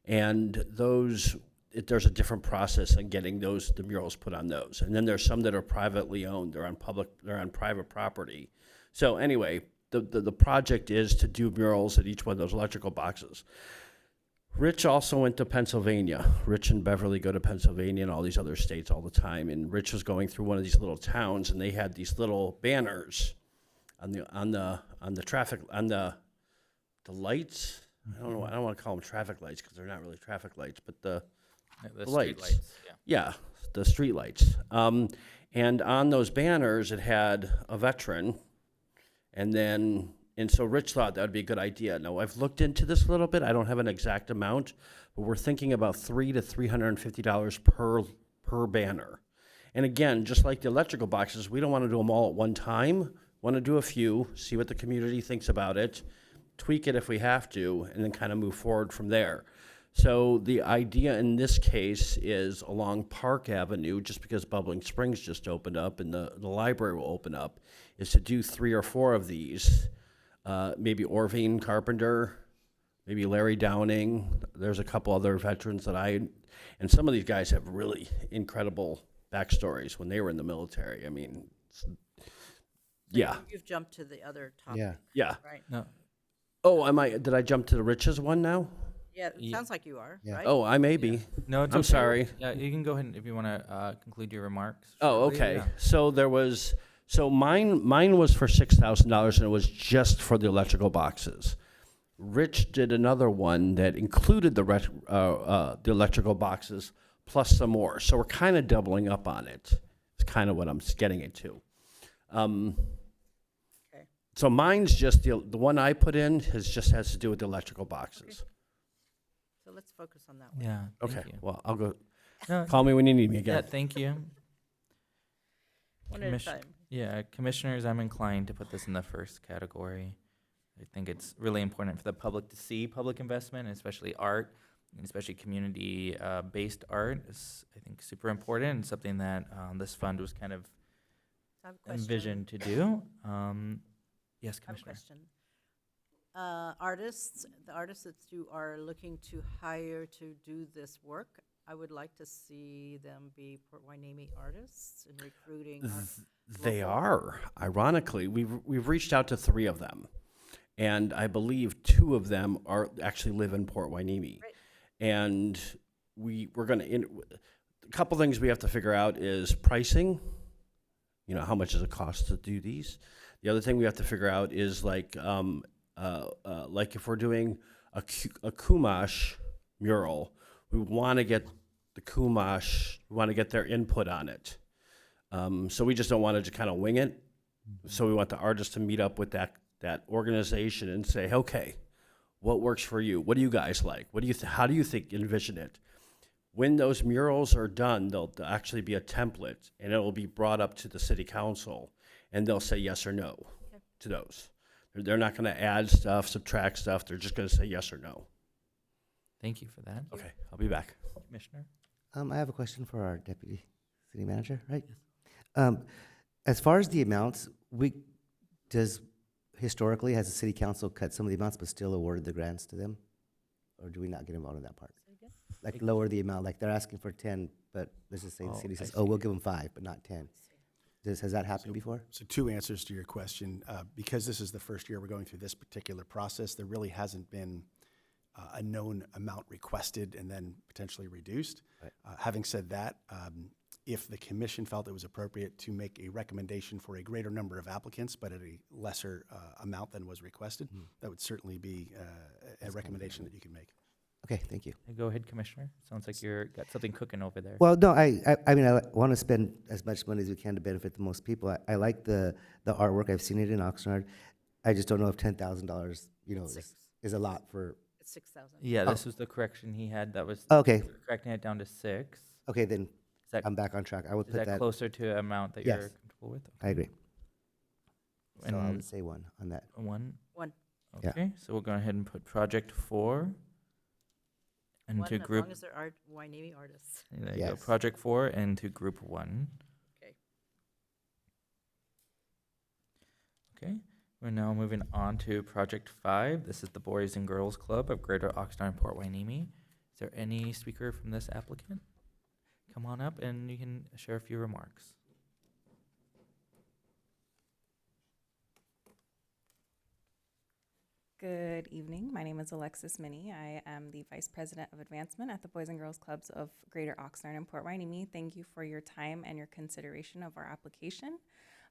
and those. There's a different process in getting the murals put on those. And then there's some that are privately owned. They're on private property. So anyway, the project is to do murals at each one of those electrical boxes. Rich also went to Pennsylvania. Rich and Beverly go to Pennsylvania and all these other states all the time. And Rich was going through one of these little towns, and they had these little banners on the traffic, on the lights. I don't know. I don't want to call them traffic lights because they're not really traffic lights, but the lights. Street lights, yeah. Yeah, the street lights. And on those banners, it had a veteran. And so Rich thought that would be a good idea. Now, I've looked into this a little bit. I don't have an exact amount, but we're thinking about $300 to $350 per banner. And again, just like the electrical boxes, we don't want to do them all at one time. Want to do a few, see what the community thinks about it, tweak it if we have to, and then kind of move forward from there. So the idea in this case is along Park Avenue, just because Bubbling Springs just opened up and the library will open up, is to do 3 or 4 of these. Maybe Orvine Carpenter, maybe Larry Downing. There's a couple other veterans and some of these guys have really incredible backstories when they were in the military. I mean, yeah, You've jumped to the other topic. Yeah. yeah. Right. No, Oh, did I jump to the riches one now? Yeah, it Ye- sounds like you are, Yeah. right? Oh, I may be. no, it's I'm okay. sorry. Yeah, you can go ahead if you want to conclude your remarks. Oh, shortly, okay. yeah. So mine was for $6,000 and it was just for the electrical boxes. Rich did another one that included the electrical boxes plus some more. So we're kind of doubling up on it. It's kind of what I'm getting into. Okay. So mine's just the one I put in has to do with the electrical boxes. So let's focus on that one. Yeah. Thank Okay. you. Well, I'll go. No, Call me when you need me yeah, again. thank you. One at a Commission- time. Yeah, commissioners, I'm inclined to put this in the first category. I think it's really important for the public to see public investment, especially art, and especially community based art is, I think, super important and something that this fund was kind of I have a question. envisioned to do. Yes, I have a Commissioner. question. Artists, the artists that you are looking to hire to do this work, I would like to see them be Port Hueneme artists and recruiting. They local- are. Ironically, we've reached out to 3 of them, and I believe 2 of them actually live in Port Hueneme. Great. And we're going to a couple things we have to figure out is pricing. You know, how much does it cost to do these? The other thing we have to figure out is like if we're doing a Chumash mural, we want to get the Chumash, we want to get their input on it. So we just don't want to just kind of wing it. So we want the artists to meet up with that organization and say, okay, what works for you? What do you guys like? What do you how do you envision it? When those murals are done, there'll actually be a template, and it will be brought up to the city council, and they'll say yes or no to those. They're not going to add stuff, subtract stuff. They're just going to say yes or no. Thank you for that. Okay, I'll be back. Commissioner? I have a question for our deputy city manager, right? As far as the amounts, historically, has the city council cut some of the amounts but still awarded the grants to them? Or do we not get involved in that part? Say again? Like lower the amount, like they're asking for 10, but let's just say the Oh, city I says, see. oh, we'll give them 5, but not 10. Has that happened before? So 2 answers to your question. Because this is the first year we're going through this particular process, there really hasn't been a known amount requested and then potentially reduced. Right. Having said that, if the commission felt it was appropriate to make a recommendation for a greater number of applicants, but at a lesser amount than was requested, that would certainly be a recommendation that you can make. Okay, thank you. Go ahead, Commissioner. Sounds like you're got something cooking over there. Well, no, I mean, I want to spend as much money as we can to benefit the most people. I like the artwork. I've seen it in Oxnard. I just don't know if $10,000, Six. is a lot for. It's 6,000. Yeah, this was the correction he had. That was Okay, correcting it down to 6. okay, then Is that, I'm back on track. I would is put that that. closer to an amount that Yes. you're comfortable with? I agree. So I And would say 1 on that. 1? One. Yeah. Okay, so we'll go ahead and put project 4 into As group. long as they're Hueneme artists. There you go. Yes. Project 4 into group 1. Okay. Okay, we're now moving on to project 5. This is the Boys and Girls Club of Greater Oxnard and Port Hueneme. Is there any speaker from this applicant? Come on up and you can share a few remarks. Good evening. My name is Alexis Minnie. I am the Vice President of Advancement at the Boys and Girls Clubs of Greater Oxnard and Port Hueneme. Thank you for your time and your consideration of our application.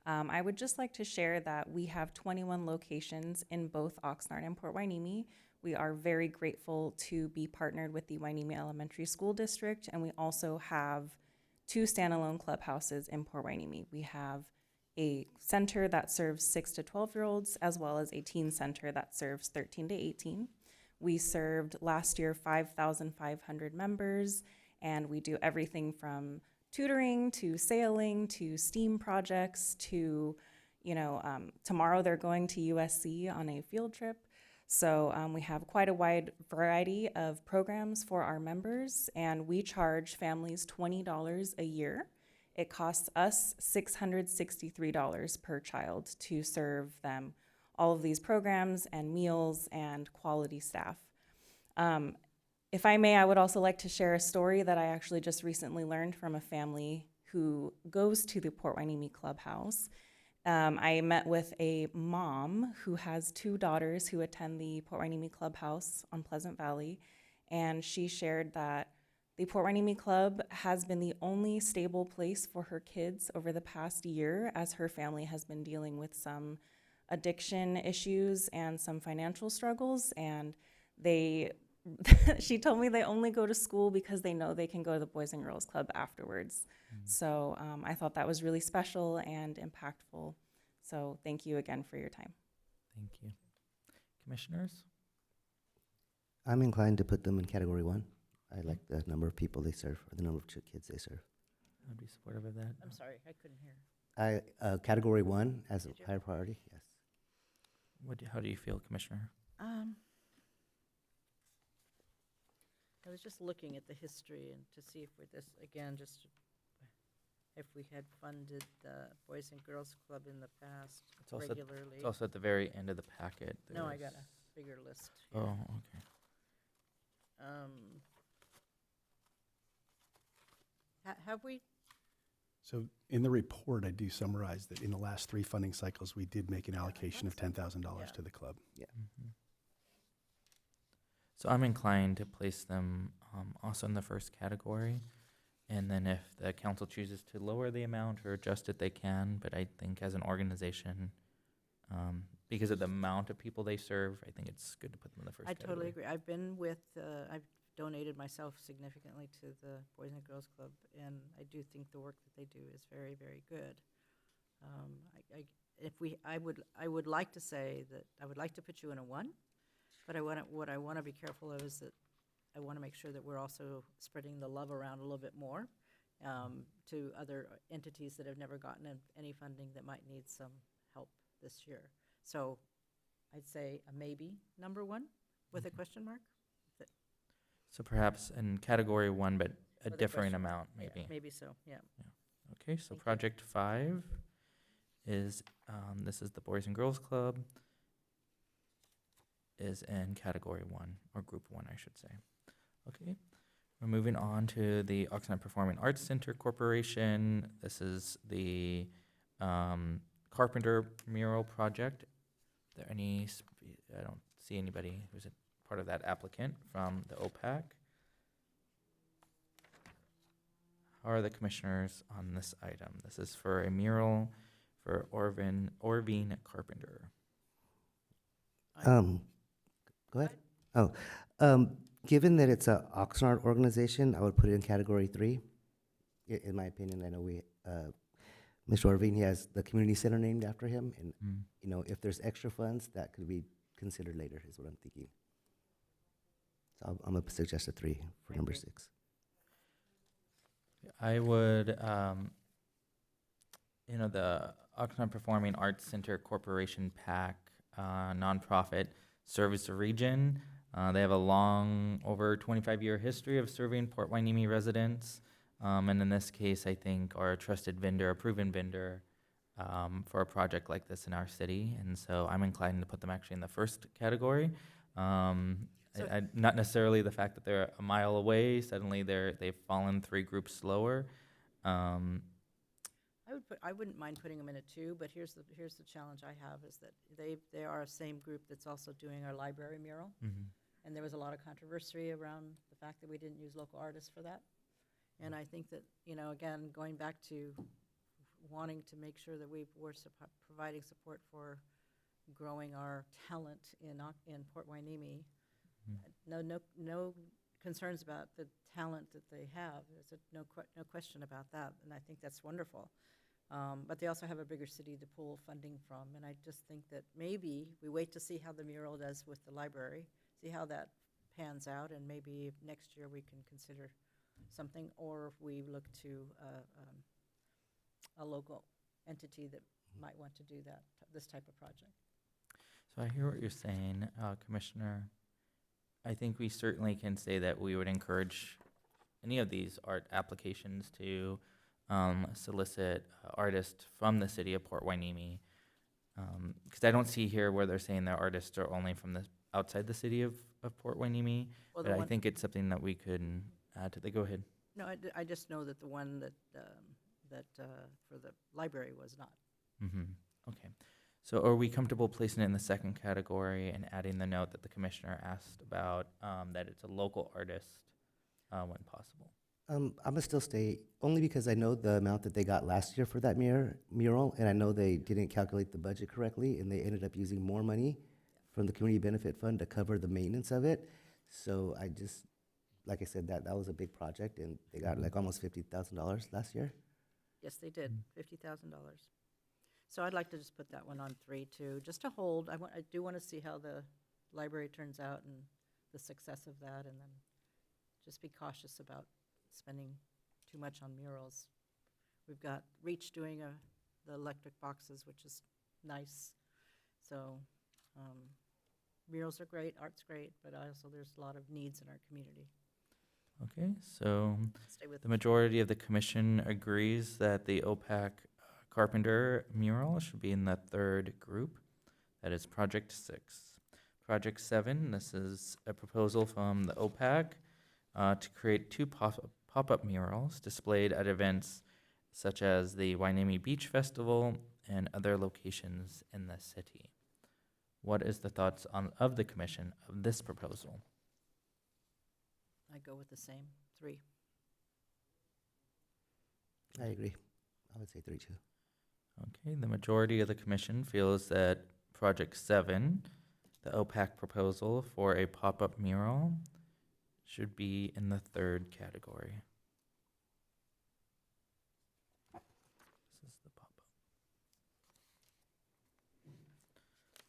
I would just like to share that we have 21 locations in both Oxnard and Port Hueneme. We are very grateful to be partnered with the Hueneme Elementary School District, and we also have 2 standalone clubhouses in Port Hueneme. We have a center that serves 6 to 12-year-olds, as well as a teen center that serves 13 to 18. We served last year 5,500 members, and we do everything from tutoring to sailing to STEAM projects to, tomorrow they're going to USC on a field trip. So we have quite a wide variety of programs for our members, and we charge families $20 a year. It costs us $663 per child to serve them all of these programs and meals and quality staff. If I may, I would also like to share a story that I actually just recently learned from a family who goes to the Port Hueneme Clubhouse. I met with a mom who has 2 daughters who attend the Port Hueneme Clubhouse on Pleasant Valley, and she shared that the Port Hueneme Club has been the only stable place for her kids over the past year, as her family has been dealing with some addiction issues and some financial struggles, and she told me they only go to school because they know they can go to the Boys and Girls Club afterwards. So I thought that was really special and impactful. So thank you again for your time. Thank you. Commissioners? I'm inclined to put them in category 1. I like the number of people they serve, or the number of kids they serve. I'd be supportive of that. I'm sorry, I couldn't hear. Category 1 as a Did you? higher priority, yes. How do you feel, Commissioner? I was just looking at the history and to see if we're this, again, just if we had funded the Boys and Girls Club in the past It's also- regularly. It's also at the very end of the packet. No, I got There's- a bigger list here. Oh, okay. Have we, So in the report, I do summarize that in the last 3 funding cycles, we did make an allocation of $10,000 Yeah. to the club. Mhm. So I'm inclined to place them also in the first category. And then if the council chooses to lower the amount or adjust it, they can. But I think as an organization, because of the amount of people they serve, I think it's good to put them in the first I category. totally agree. I've been with, I've donated myself significantly to the Boys and Girls Club, and I do think the work that they do is very, very good. I would like to say that, I would like to put you in a 1, but what I want to be careful of is that I want to make sure that we're also spreading the love around a little bit more to other entities that have never gotten any funding that might need some help this year. So I'd say a maybe number 1 with a question mark. So perhaps in category 1, but a With a differing question amount, Yeah, maybe. maybe so, yeah. Okay, so Thank you. project 5 is, this is the Boys and Girls Club, is in category 1, or group 1, I should say. Okay, we're moving on to the Oxnard Performing Arts Center Corporation. This is the Carpenter mural project. Are there any, I don't see anybody who's a part of that applicant from the OPAC. How are the commissioners on this item? This is for a mural for Orvine Carpenter. Go ahead. Oh, given that it's a Oxnard organization, I would put it in category 3. In my opinion, I know Mr. Orvine, he has the community center named after him, and you know, if there's extra funds, that could be considered later, is what I'm thinking. So I'm gonna suggest a 3 for number 6. I would, the Oxnard Performing Arts Center Corporation PAC, nonprofit, serves the region. They have a long, over 25-year history of serving Port Hueneme residents. And in this case, I think are a trusted vendor, a proven vendor for a project like this in our city. And so I'm inclined to put them actually in the first category. Not necessarily the fact that they're a mile away, suddenly they've fallen 3 groups lower. I wouldn't mind putting them in a 2, but here's the challenge I have is that they are a same group that's also doing our library mural. And there was a lot of controversy around the fact that we didn't use local artists for that. And I think that, again, going back to wanting to make sure that we're providing support for growing our talent in Port Hueneme. No concerns about the talent that they have. There's no question about that, and I think that's wonderful. But they also have a bigger city to pull funding from, and I just think that maybe we wait to see how the mural does with the library, see how that pans out, and maybe next year we can consider something, or we look to a local entity that might want to do this type of project. So I hear what you're saying, Commissioner. I think we certainly can say that we would encourage any of these art applications to solicit artists from the city of Port Hueneme. Because I don't see here where they're saying their artists are only from the outside the city of Port Hueneme, Well, but I think it's something that we could add to the, go ahead. No, I just know that the one that, for the library was not. Mm-hmm. Okay. So are we comfortable placing it in the second category and adding the note that the commissioner asked about, that it's a local artist when possible? I'm gonna still stay, only because I know the amount that they got last year for that mural, and I know they didn't calculate the budget correctly, and they ended up using more money from the community benefit fund to cover the maintenance of it. So I just, like I said, that was a big project, and they got like almost $50,000 last year. Yes, they did, $50,000. So I'd like to just put that one on 3 too, just to hold. I do want to see how the library turns out and the success of that, and then just be cautious about spending too much on murals. We've got Reach doing the electric boxes, which is nice. So murals are great, art's great, but also there's a lot of needs in our community. Okay, so Stay with the majority of the commission agrees that the OPAC Carpenter mural should be in the third group. That is Project 6. Project 7, this is a proposal from the OPAC to create 2 pop-up murals displayed at events such as the Hueneme Beach Festival and other locations in the city. What is the thoughts of the commission of this proposal? I go with the same, 3. I agree. I would say 3 too. Okay, the majority of the commission feels that Project 7, the OPAC proposal for a pop-up mural, should be in the third category. This is the pop-up.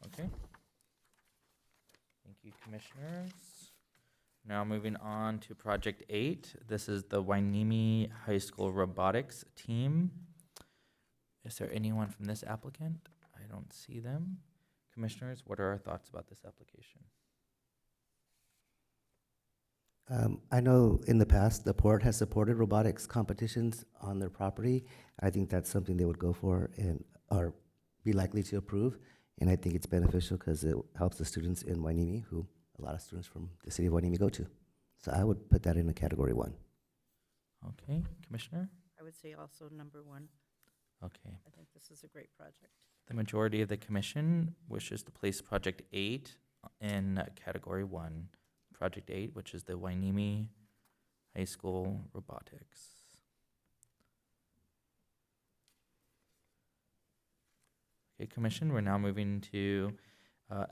Okay. Thank you, commissioners. Now moving on to Project 8. This is the Hueneme High School robotics team. Is there anyone from this applicant? I don't see them. Commissioners, what are our thoughts about this application? I know in the past, the port has supported robotics competitions on their property. I think that's something they would go for and or be likely to approve. And I think it's beneficial because it helps the students in Hueneme, who a lot of students from the city of Hueneme go to. So I would put that in a category 1. Okay, Commissioner? I would say also number 1. Okay. I think this is a great project. The majority of the commission wishes to place Project 8 in category 1. Project 8, which is the Hueneme High School robotics. Okay, commission, we're now moving to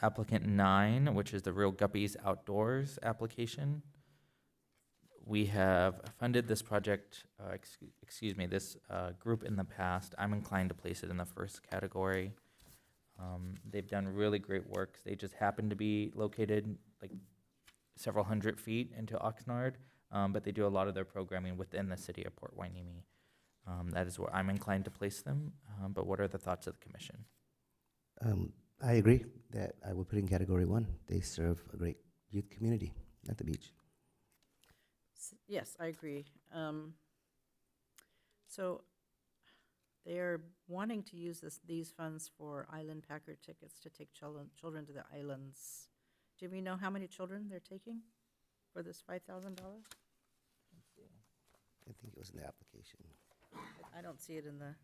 applicant 9, which is the Real Guppies Outdoors application. We have funded this project, this group in the past. I'm inclined to place it in the first category. They've done really great work. They just happen to be located like several hundred feet into Oxnard, but they do a lot of their programming within the city of Port Hueneme. That is where I'm inclined to place them, but what are the thoughts of the commission? I agree that I would put in category 1. They serve a great youth community at the beach. Yes, I agree. So they are wanting to use these funds for Island Packer tickets to take children to the islands. Do we know how many children they're taking for this $5,000? I think it was in the application. I don't see it in the.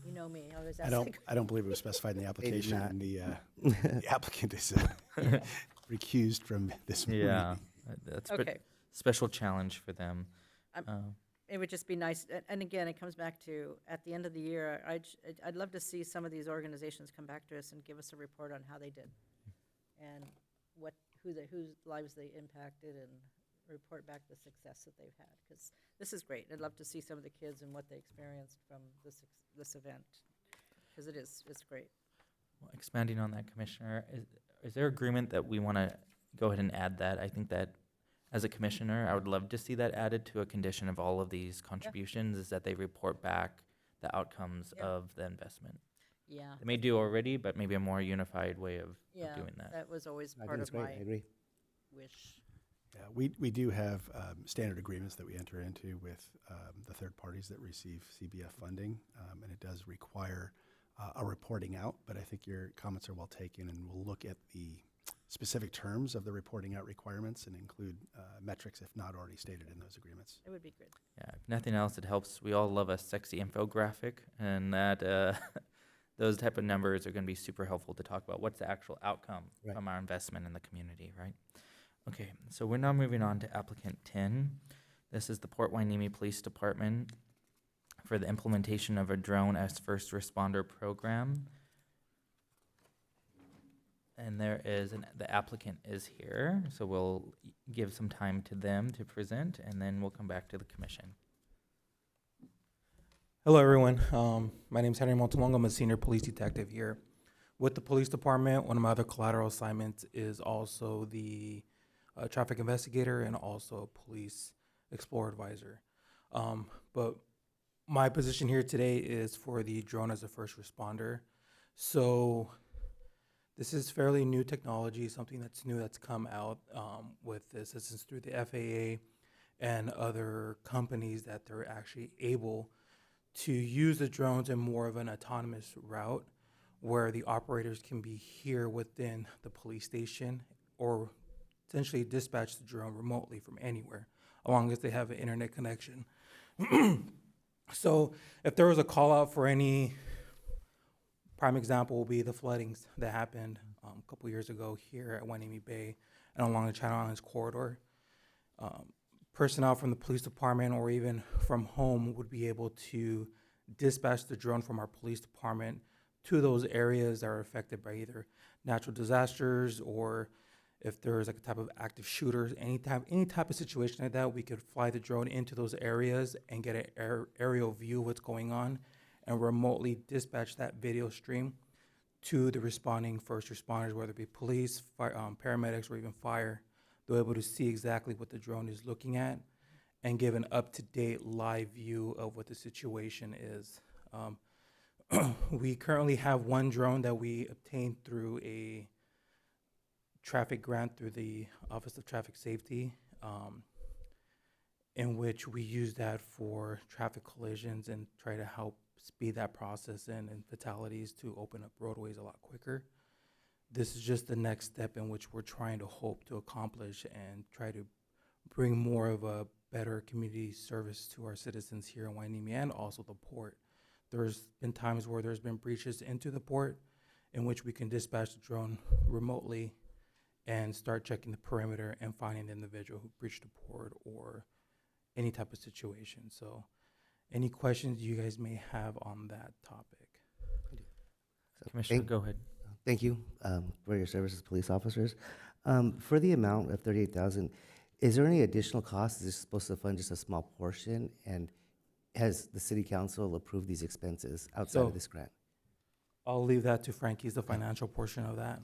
You know me, I always ask. I don't believe it was specified in the application, not. and the applicant is recused from this meeting. Yeah, that's a Okay. special challenge for them. It would just be nice, and again, it comes back to, at the end of the year, I'd love to see some of these organizations come back to us and give us a report on how they did, and whose lives they impacted, and report back the success that they've had, because this is great. I'd love to see some of the kids and what they experienced from this event, because it's great. Well, expanding on that, Commissioner, is there agreement that we want to go ahead and add that? I think that As a commissioner, I would love to see that added to a condition of all of these contributions, is that they report back the outcomes Yeah. of the investment. Yeah. They may do already, but maybe a more unified way of Yeah, doing that. that was always I part think it's of great. I my agree. wish. Yeah, we do have standard agreements that we enter into with the third parties that receive CBF funding, and it does require a reporting out, but I think your comments are well taken, and we'll look at the specific terms of the reporting out requirements and include metrics if not already stated in those agreements. It would be good. Yeah, if nothing else, it helps. We all love a sexy infographic, and that those type of numbers are going to be super helpful to talk about what's the actual outcome Right. from our investment in the community, right? Okay, so we're now moving on to applicant 10. This is the Port Hueneme Police Department for the implementation of a drone as first responder program. And the applicant is here, so we'll give some time to them to present, and then we'll come back to the commission. Hello, everyone. My name is Henry Montalongo. I'm a senior police detective here with the police department. One of my other collateral assignments is also the traffic investigator and also police explorer advisor. But my position here today is for the drone as a first responder. So this is fairly new technology, something that's new that's come out with this. This is through the FAA and other companies that they're actually able to use the drones in more of an autonomous route where the operators can be here within the police station or essentially dispatch the drone remotely from anywhere, as long as they have an internet connection. So if there was a call out for any, prime example will be the floodings that happened a couple years ago here at Hueneme Bay and along the Channel Islands corridor. Personnel from the police department or even from home would be able to dispatch the drone from our police department to those areas that are affected by either natural disasters or if there's like a type of active shooters, any type of situation like that, we could fly the drone into those areas and get an aerial view of what's going on and remotely dispatch that video stream to the responding first responders, whether it be police, fire, paramedics, or even fire. They're able to see exactly what the drone is looking at and give an up-to-date live view of what the situation is. We currently have one drone that we obtained through a traffic grant through the Office of Traffic Safety, in which we use that for traffic collisions and try to help speed that process and fatalities to open up roadways a lot quicker. This is just the next step in which we're trying to hope to accomplish and try to bring more of a better community service to our citizens here in Hueneme and also the port. There's been times where there's been breaches into the port in which we can dispatch the drone remotely and start checking the perimeter and finding the individual who breached the port or any type of situation. So any questions you guys may have on that topic? So Commissioner, go ahead. Thank you for your service as police officers. For the amount of $38,000, is there any additional cost? Is this supposed to fund just a small portion? And has the city council approved these expenses outside So- of this grant? I'll leave that to Frankie's, the financial portion of that.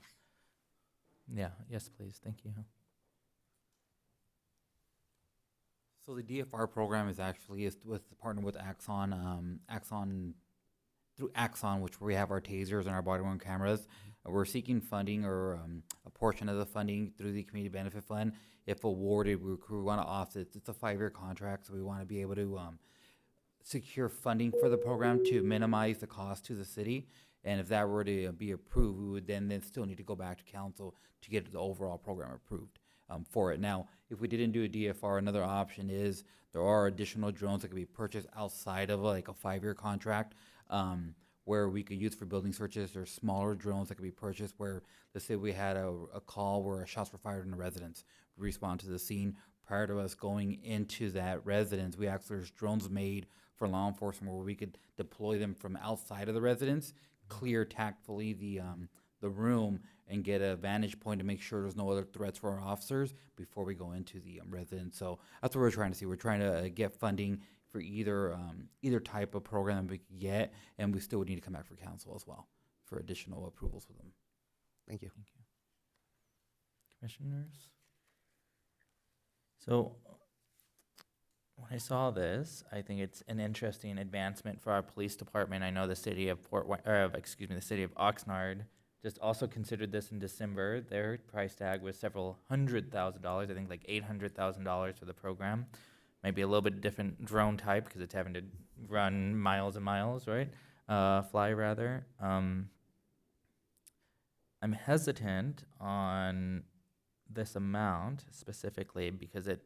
Yeah, yes, please, thank you. So the DFR program is actually with partner with Axon. Through Axon, which we have our tasers and our body worn cameras, we're seeking funding or a portion of the funding through the community benefit fund. If awarded, we want to offset. It's a 5-year contract, so we want to be able to secure funding for the program to minimize the cost to the city. And if that were to be approved, we would then still need to go back to council to get the overall program approved for it. Now, if we didn't do a DFR, another option is there are additional drones that could be purchased outside of like a 5-year contract where we could use for building searches. There's smaller drones that could be purchased where, let's say we had a call where shots were fired in a residence. We respond to the scene. Prior to us going into that residence, there's drones made for law enforcement where we could deploy them from outside of the residence, clear tactfully the room and get a vantage point to make sure there's no other threats for our officers before we go into the residence. So that's what we're trying to see. We're trying to get funding for either type of program we could get, and we still would need to come back for council as well for additional approvals with them. Thank you. Thank you. Commissioners? So when I saw this, I think it's an interesting advancement for our police department. I know the city of the city of Oxnard just also considered this in December. Their price tag was several $100,000. I think like $800,000 for the program. Might be a little bit different drone type because it's having to run miles and miles, right? Fly rather. I'm hesitant on this amount specifically because if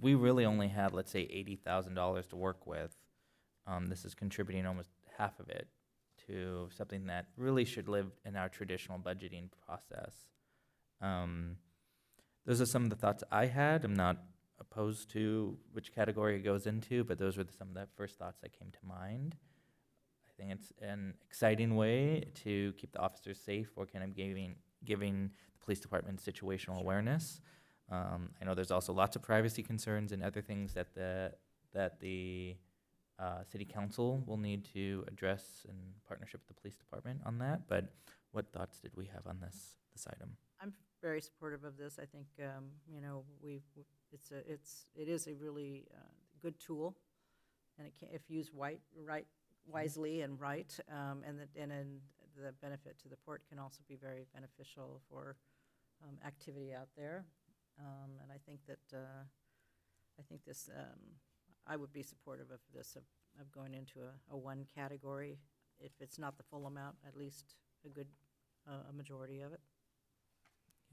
we really only had, let's say, $80,000 to work with, this is contributing almost half of it to something that really should live in our traditional budgeting process. Those are some of the thoughts I had. I'm not opposed to which category it goes into, but those were some of the first thoughts that came to mind. I think it's an exciting way to keep the officers safe or kind of giving the police department situational awareness. I know there's also lots of privacy concerns and other things that the city council will need to address in partnership with the police department on that. But what thoughts did we have on this item? I'm very supportive of this. I think, you know, it is a really good tool, and it can, if used wisely and right, and the benefit to the port can also be very beneficial for activity out there. And I think that I would be supportive of this, of going into a one category. If it's not the full amount, at least a majority of it.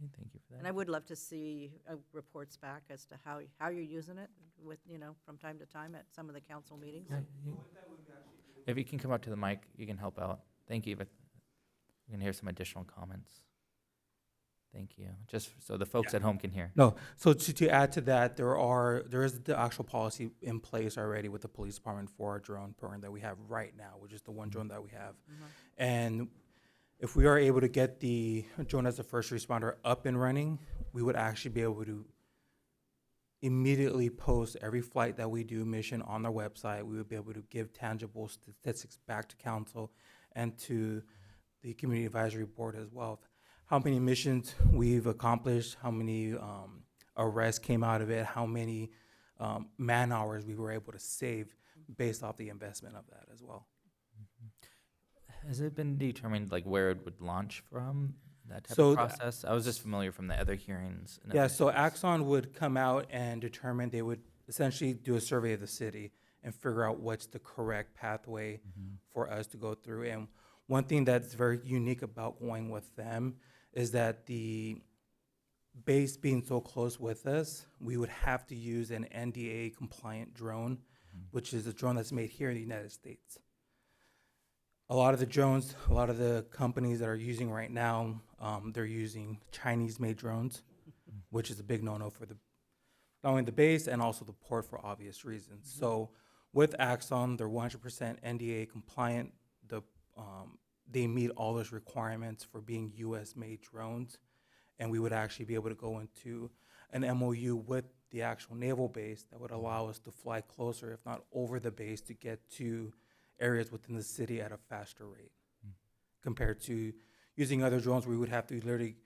Okay, thank you for that. And I would love to see reports back as to how you're using it with, you know, from time to time at some of the council meetings. Yeah, if you can come up to the mic, you can help out. Thank you, but you can hear some additional comments. Thank you. Just so the folks at home can hear. No, so to add to that, there is the actual policy in place already with the police department for our drone program that we have right now, which is the one drone that we have. And if we are able to get the drone as a first responder up and running, we would actually be able to immediately post every flight that we do mission on our website. We would be able to give tangible statistics back to council and to the community advisory board as well. How many missions we've accomplished, how many arrests came out of it, how many man hours we were able to save based off the investment of that as well. Has it been determined like where it would launch from, that type So of process? I was just familiar from the other hearings. and Yeah, other so things. Axon would come out and determine, they would essentially do a survey of the city and figure out what's the correct pathway for us to go through. And one thing that's very unique about going with them is that the base being so close with us, we would have to use an NDA compliant drone, which is a drone that's made here in the United States. A lot of the drones, a lot of the companies that are using right now, they're using Chinese-made drones, which is a big no-no for not only the base and also the port for obvious reasons. So with Axon, they're 100% NDA compliant. They meet all those requirements for being US-made drones, and we would actually be able to go into an MOU with the actual naval base that would allow us to fly closer, if not over the base, to get to areas within the city at a faster rate. Compared to using other drones, we would have to literally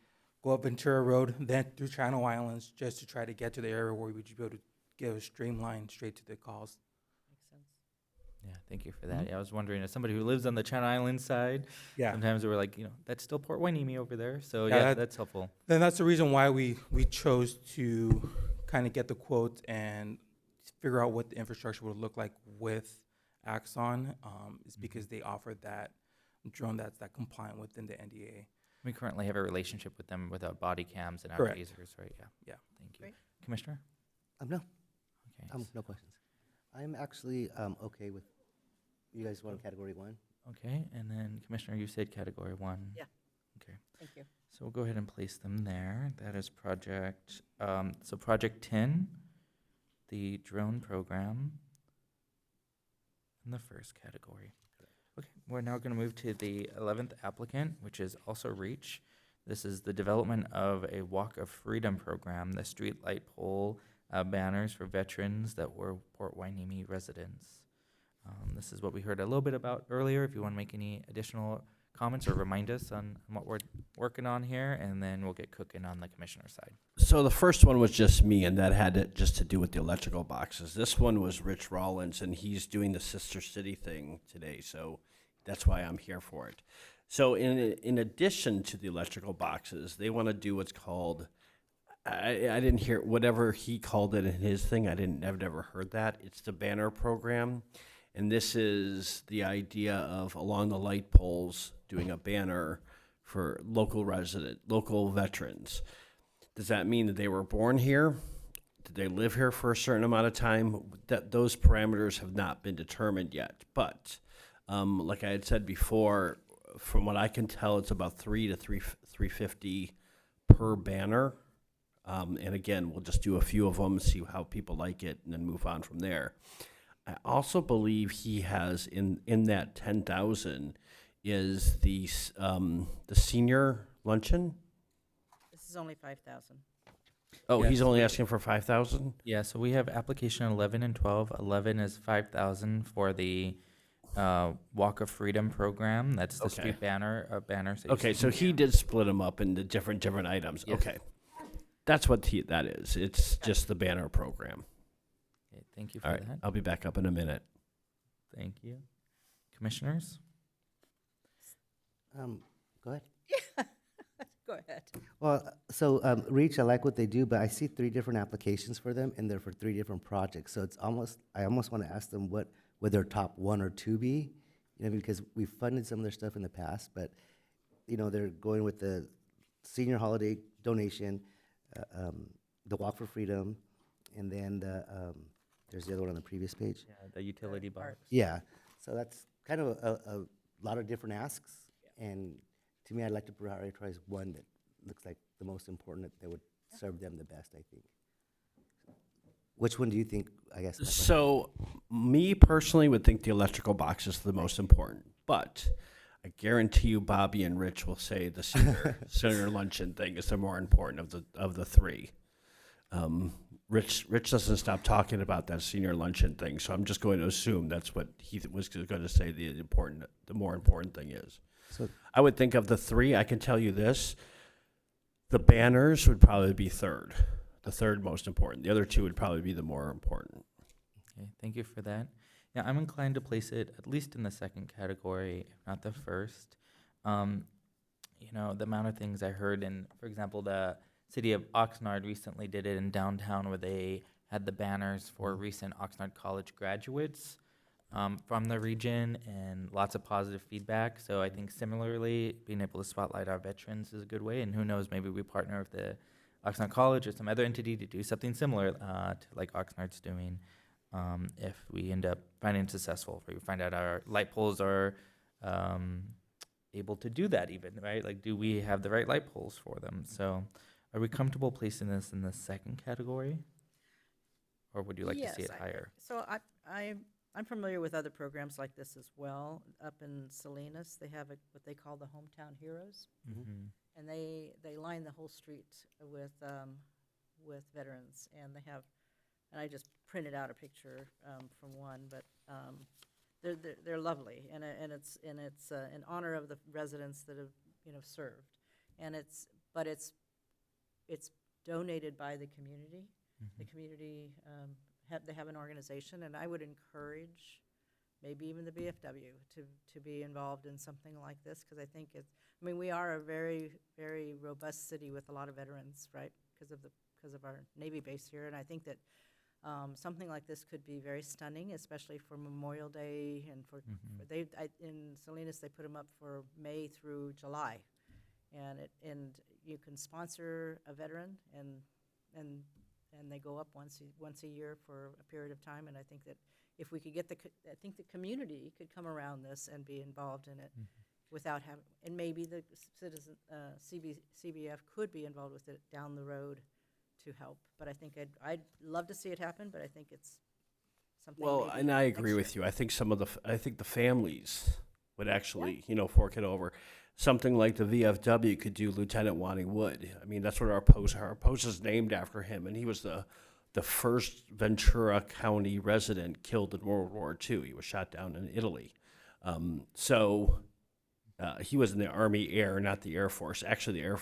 go up Ventura Road, then through Channel Islands, just to try to get to the area where we would be able to give a streamline straight to the calls. Makes sense. Yeah, thank you for that. Yeah, I was wondering, as somebody who lives on the Channel Islands side, Yeah. sometimes we're like, that's still Port Hueneme over there. So Yeah, yeah, that- that's helpful. Then that's the reason why we chose to kind of get the quote and figure out what the infrastructure would look like with Axon, is because they offer that drone that's compliant within the NDA. We currently have a relationship with them with our body cams and our Correct. tasers, right? Yeah. Yeah. Thank you. Great. Commissioner? No, Okay. no questions. I'm actually okay with, you guys want category one? Okay, and then Commissioner, you said category 1. Yeah. Okay. Thank you. So we'll go ahead and place them there. That is project, project 10, the drone program, in the first category. Okay, we're now going to move to the 11th applicant, which is also REACH. This is the development of a Walk of Freedom program, the street light pole banners for veterans that were Port Hueneme residents. This is what we heard a little bit about earlier. If you want to make any additional comments or remind us on what we're working on here, and then we'll get cooking on the commissioner side. So the first one was just me, and that had just to do with the electrical boxes. This one was Rich Rollins, and he's doing the Sister City thing today, so that's why I'm here for it. So in addition to the electrical boxes, they want to do what's called, I didn't hear whatever he called it in his thing. I've never heard that. It's the banner program, and this is the idea of along the light poles doing a banner for local veterans. Does that mean that they were born here? Did they live here for a certain amount of time? That those parameters have not been determined yet. But like I had said before, from what I can tell, it's about $300 to $350 per banner. And again, we'll just do a few of them, see how people like it, and then move on from there. I also believe he has in that 10,000 is the senior luncheon. This is only 5,000. Oh, Yes. he's only asking for 5,000? Yeah, so we have application 11 and 12. 11 is 5,000 for the Walk of Freedom program. That's the Okay. street banners. That you Okay, see. so he did split them up into different items. Yes. Okay. That's what that is. It's just the banner program. Okay, thank you for All right, that. I'll be back up in a minute. Thank you. Commissioners? Go ahead. Go ahead. Well, so Reach, I like what they do, but I see 3 different applications for them, and they're for 3 different projects. So it's I almost want to ask them what would their top 1 or 2 be, because we've funded some of their stuff in the past, but they're going with the senior holiday donation, the Walk for Freedom, and then there's the other one on the previous page. Yeah, the utility box. Yeah, so that's kind of a lot of different asks, and to me, I'd like to prioritize one that looks like the most important, that would serve them the best, I think. Which one do you think, I guess? my question- So, me personally would think the electrical box is the most important, but I guarantee you Bobby and Rich will say the senior luncheon thing is the more important of the 3. Rich doesn't stop talking about that senior luncheon thing, so I'm just going to assume that's what he was going to say the more important thing is. So I would think of the 3, I can tell you this, the banners would probably be third, the third most important. The other 2 would probably be the more important. Okay, thank you for that. Yeah, I'm inclined to place it at least in the second category, if not the first. The amount of things I heard, and for example, the city of Oxnard recently did it in downtown where they had the banners for recent Oxnard College graduates from the region, and lots of positive feedback. So I think similarly, being able to spotlight our veterans is a good way, and who knows, maybe we partner with the Oxnard College or some other entity to do something similar to like Oxnard's doing. If we end up finding it successful, if we find out our light poles are able to do that even, right? Like, do we have the right light poles for them? So are we comfortable placing this in the second category? Or would you like to see it higher? So I'm familiar with other programs like this as well. Up in Salinas, they have what they call the Hometown Heroes, Mhm. and they line the whole street with veterans, and they have, and I just printed out a picture from one, but they're lovely, and it's in honor of the residents that have served, and it's donated by the community. The community they have an organization, and I would encourage maybe even the VFW to be involved in something like this, because I think we are a very, very robust city with a lot of veterans, right, because of our Navy base here, and I think that something like this could be very stunning, especially for Memorial Day, and in Salinas they put them up for May through July, and you can sponsor a veteran, and they go up once a year for a period of time, and I think that if we could get I think the community could come around this and be involved in it without having, and maybe the citizen CBF could be involved with it down the road to help. But I think I'd love to see it happen, but I think it's something. Well, maybe and I next agree year. with you. I think I think the families would actually, fork it over. Something like the VFW could do Lieutenant Wanting Wood. I mean, that's what our post is named after him, and he was the first Ventura County resident killed in World War II. He was shot down in Italy. So he was in the Army Air, not the Air Force. Actually, our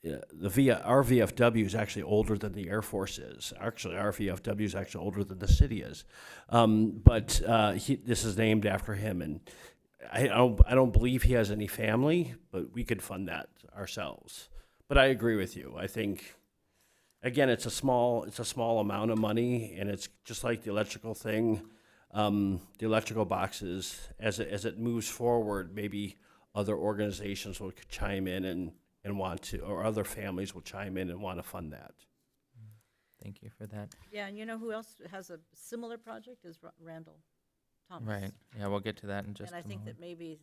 VFW is actually older than the Air Force is. Actually, our VFW is actually older than the city is. But this is named after him, and I don't believe he has any family, but we could fund that ourselves. But I agree with you. I think, again, it's a small amount of money, and it's just like the electrical thing. The electrical boxes, as it moves forward, maybe other organizations will chime in and want to, or other families will chime in and want to fund that. Thank you for that. Yeah, and you know who else has a similar project is Randall Thomas. Right, yeah, we'll get to that in just And I a think moment. that maybe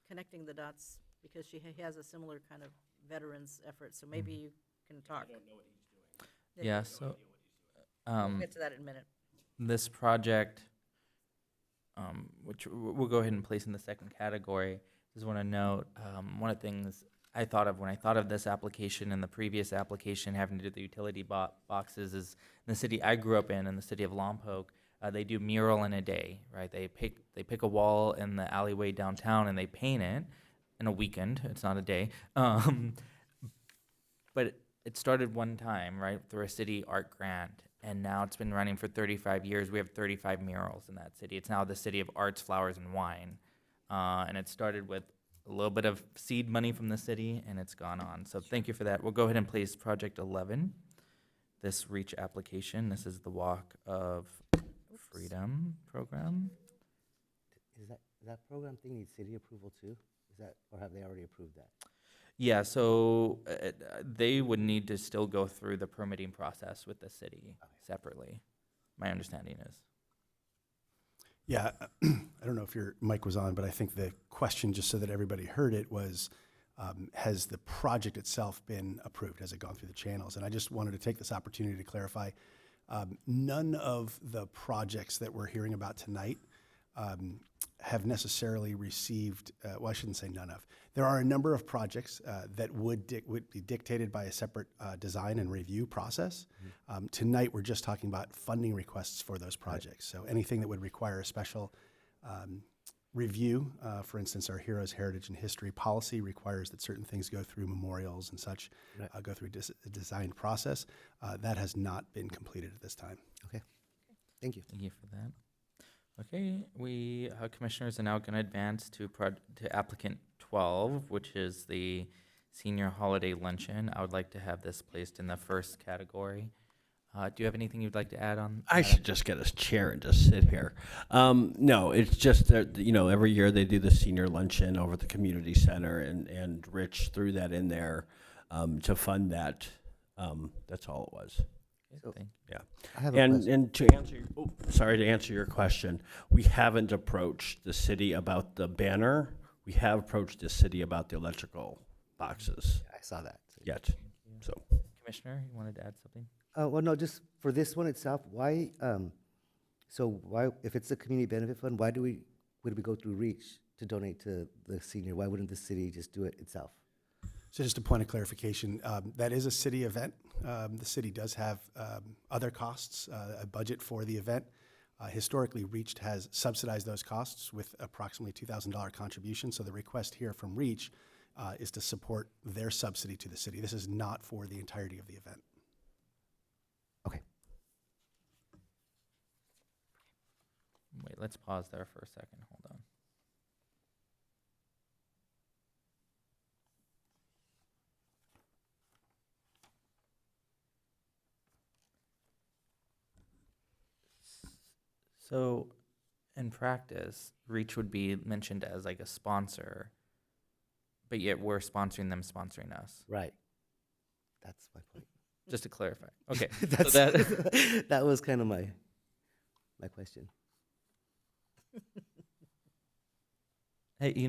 connecting the dots, because he has a similar kind of veterans effort, so maybe you can talk. Yeah, so, We'll get to that in a minute. this project, which we'll go ahead and place in the second category, just want to note, one of the things I thought of when I thought of this application and the previous application having to do with the utility boxes is in the city I grew up in the city of Lompoc, they do mural in a day, right? They pick a wall in the alleyway downtown and they paint it in a weekend. It's not a day. But it started one time, right, through a city art grant, and now it's been running for 35 years. We have 35 murals in that city. It's now the city of arts, flowers, and wine. And it started with a little bit of seed money from the city, and it's gone on. So thank you for that. We'll go ahead and place Project 11, this REACH application. This is the Walk of Freedom program. Is that program thing need city approval too? Or have they already approved that? Yeah, so they would need to still go through the permitting process with the city separately. My understanding is. Yeah, I don't know if your mic was on, but I think the question, just so that everybody heard it, was has the project itself been approved? Has it gone through the channels? And I just wanted to take this opportunity to clarify, none of the projects that we're hearing about tonight have necessarily received, well, I shouldn't say none of. There are a number of projects that would be dictated by a separate design and review process. Tonight, we're just talking about funding requests for those projects. So anything that would require a special review, for instance, our Heroes, Heritage, and History policy requires that certain things go through memorials and such, go through a design process. That has not been completed at this time. Okay, thank you. Thank you for that. Okay, we commissioners are now going to advance to applicant 12, which is the senior holiday luncheon. I would like to have this placed in the first category. Do you have anything you'd like to add on? I should just get a chair and just sit here. No, it's just that, every year they do the senior luncheon over at the community center, and Rich threw that in there to fund that. That's all it was. So, Yeah. I have a question. And to answer your question, we haven't approached the city about the banner. We have approached the city about the electrical boxes I saw that. yet. So Commissioner, you wanted to add something? Well, no, just for this one itself, why, if it's a community benefit fund, would we go through REACH to donate to the senior? Why wouldn't the city just do it itself? So just a point of clarification, that is a city event. The city does have other costs, a budget for the event. Historically, REACH has subsidized those costs with approximately $2,000 contribution. So the request here from REACH is to support their subsidy to the city. This is not for the entirety of the event. Okay. Wait, let's pause there for a second. Hold on. So, in practice, REACH would be mentioned as like a sponsor, but yet we're sponsoring them, sponsoring us. Right. That's my point. Just to clarify. Okay. That's, so that that was kind of my question. hey,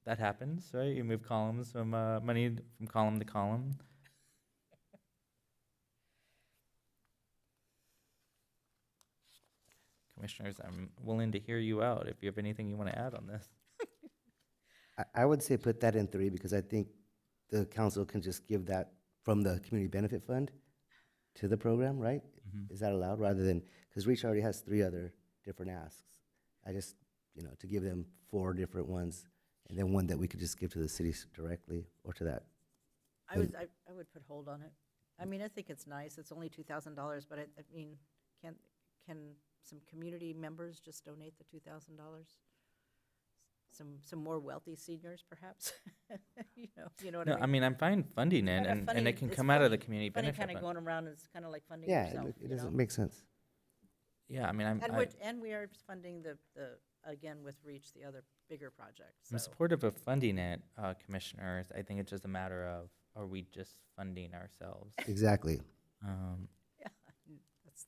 that happens, right? You move columns from money from column to column. Commissioners, I'm willing to hear you out if you have anything you want to add on this. I would say put that in 3 because I think the council can just give that from the community benefit fund to the program, right? Mhm. Is that allowed rather than, because REACH already has 3 other different asks. I just, to give them 4 different ones, and then one that we could just give to the cities directly or to that. I would put hold on it. I mean, I think it's nice. It's only $2,000, but I mean, can some community members just donate the $2,000? Some more wealthy seniors, perhaps? You know what I No, mean? I mean, I'm fine funding it, Kinda and it can it's come out of the funny- community funny benefit kind of fund. going around, it's kind of like funding Yeah, yourself, it you doesn't know? make sense. Yeah, I mean, And we are funding the, again, with REACH, the other bigger project, I'm so. supportive of funding it, commissioners. I think it's just a matter of, are we just funding ourselves? Exactly. Yeah,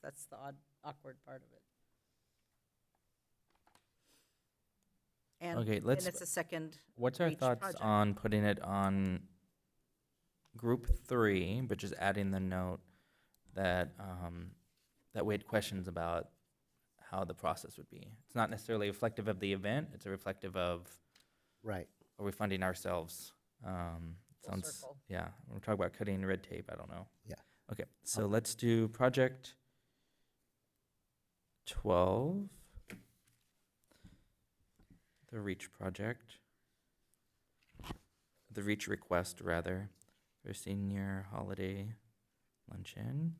that's the awkward part of it. And, Okay, and let's- it's a second What's our REACH thoughts project. on putting it on group 3, but just adding the note that, that we had questions about how the process would be? It's not necessarily reflective of the event, it's a reflective of, Right. are we funding ourselves? Full Sounds, circle. yeah, we're talking about cutting red tape, I don't know. Yeah. Okay, so let's do project 12. The REACH project. The REACH request, rather, for senior holiday luncheon.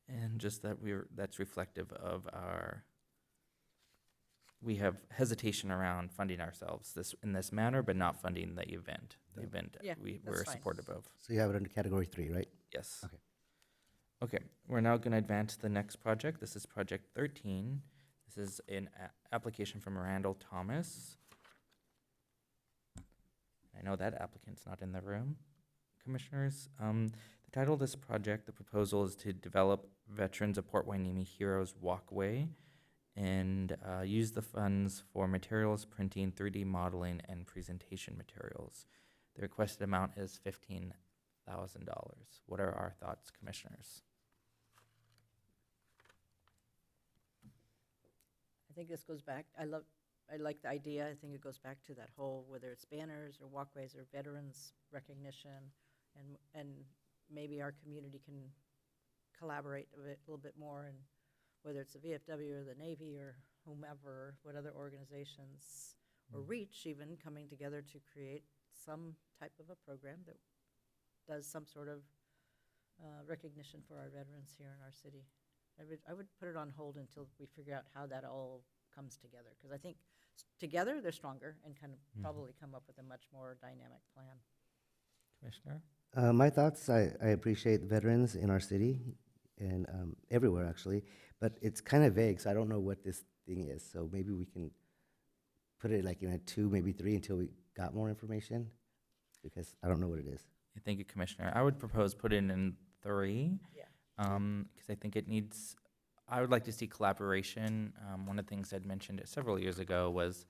And just that that's reflective of we have hesitation around funding ourselves in this manner, but not funding the event. The event, Yeah, we're that's fine. supportive of. So you have it under category 3, right? Yes. Okay. Okay, we're now going to advance to the next project. This is project 13. This is an application from Randall Thomas. I know that applicant's not in the room, commissioners. The title of this project, the proposal is to develop Veterans of Port Hueneme Heroes Walkway and use the funds for materials, printing, 3D modeling, and presentation materials. The requested amount is $15,000. What are our thoughts, commissioners? I think this goes back, I like the idea. I think it goes back to that whole, whether it's banners or walkways or veterans recognition, and maybe our community can collaborate a little bit more, and whether it's the VFW or the Navy or whomever, what other organizations, or REACH even, coming together to create some type of a program that does some sort of recognition for our veterans here in our city. I would put it on hold until we figure out how that all comes together, because I think together they're stronger and kind of probably come up with a much more dynamic plan. Commissioner? My thoughts, I appreciate the veterans in our city and everywhere, actually, but it's kind of vague, so I don't know what this thing is. So maybe we can put it like in a 2, maybe 3 until we got more information, because I don't know what it is. Thank you, Commissioner. I would propose putting in 3. Yeah. Because I think it needs, I would like to see collaboration. One of the things I'd mentioned several years ago was,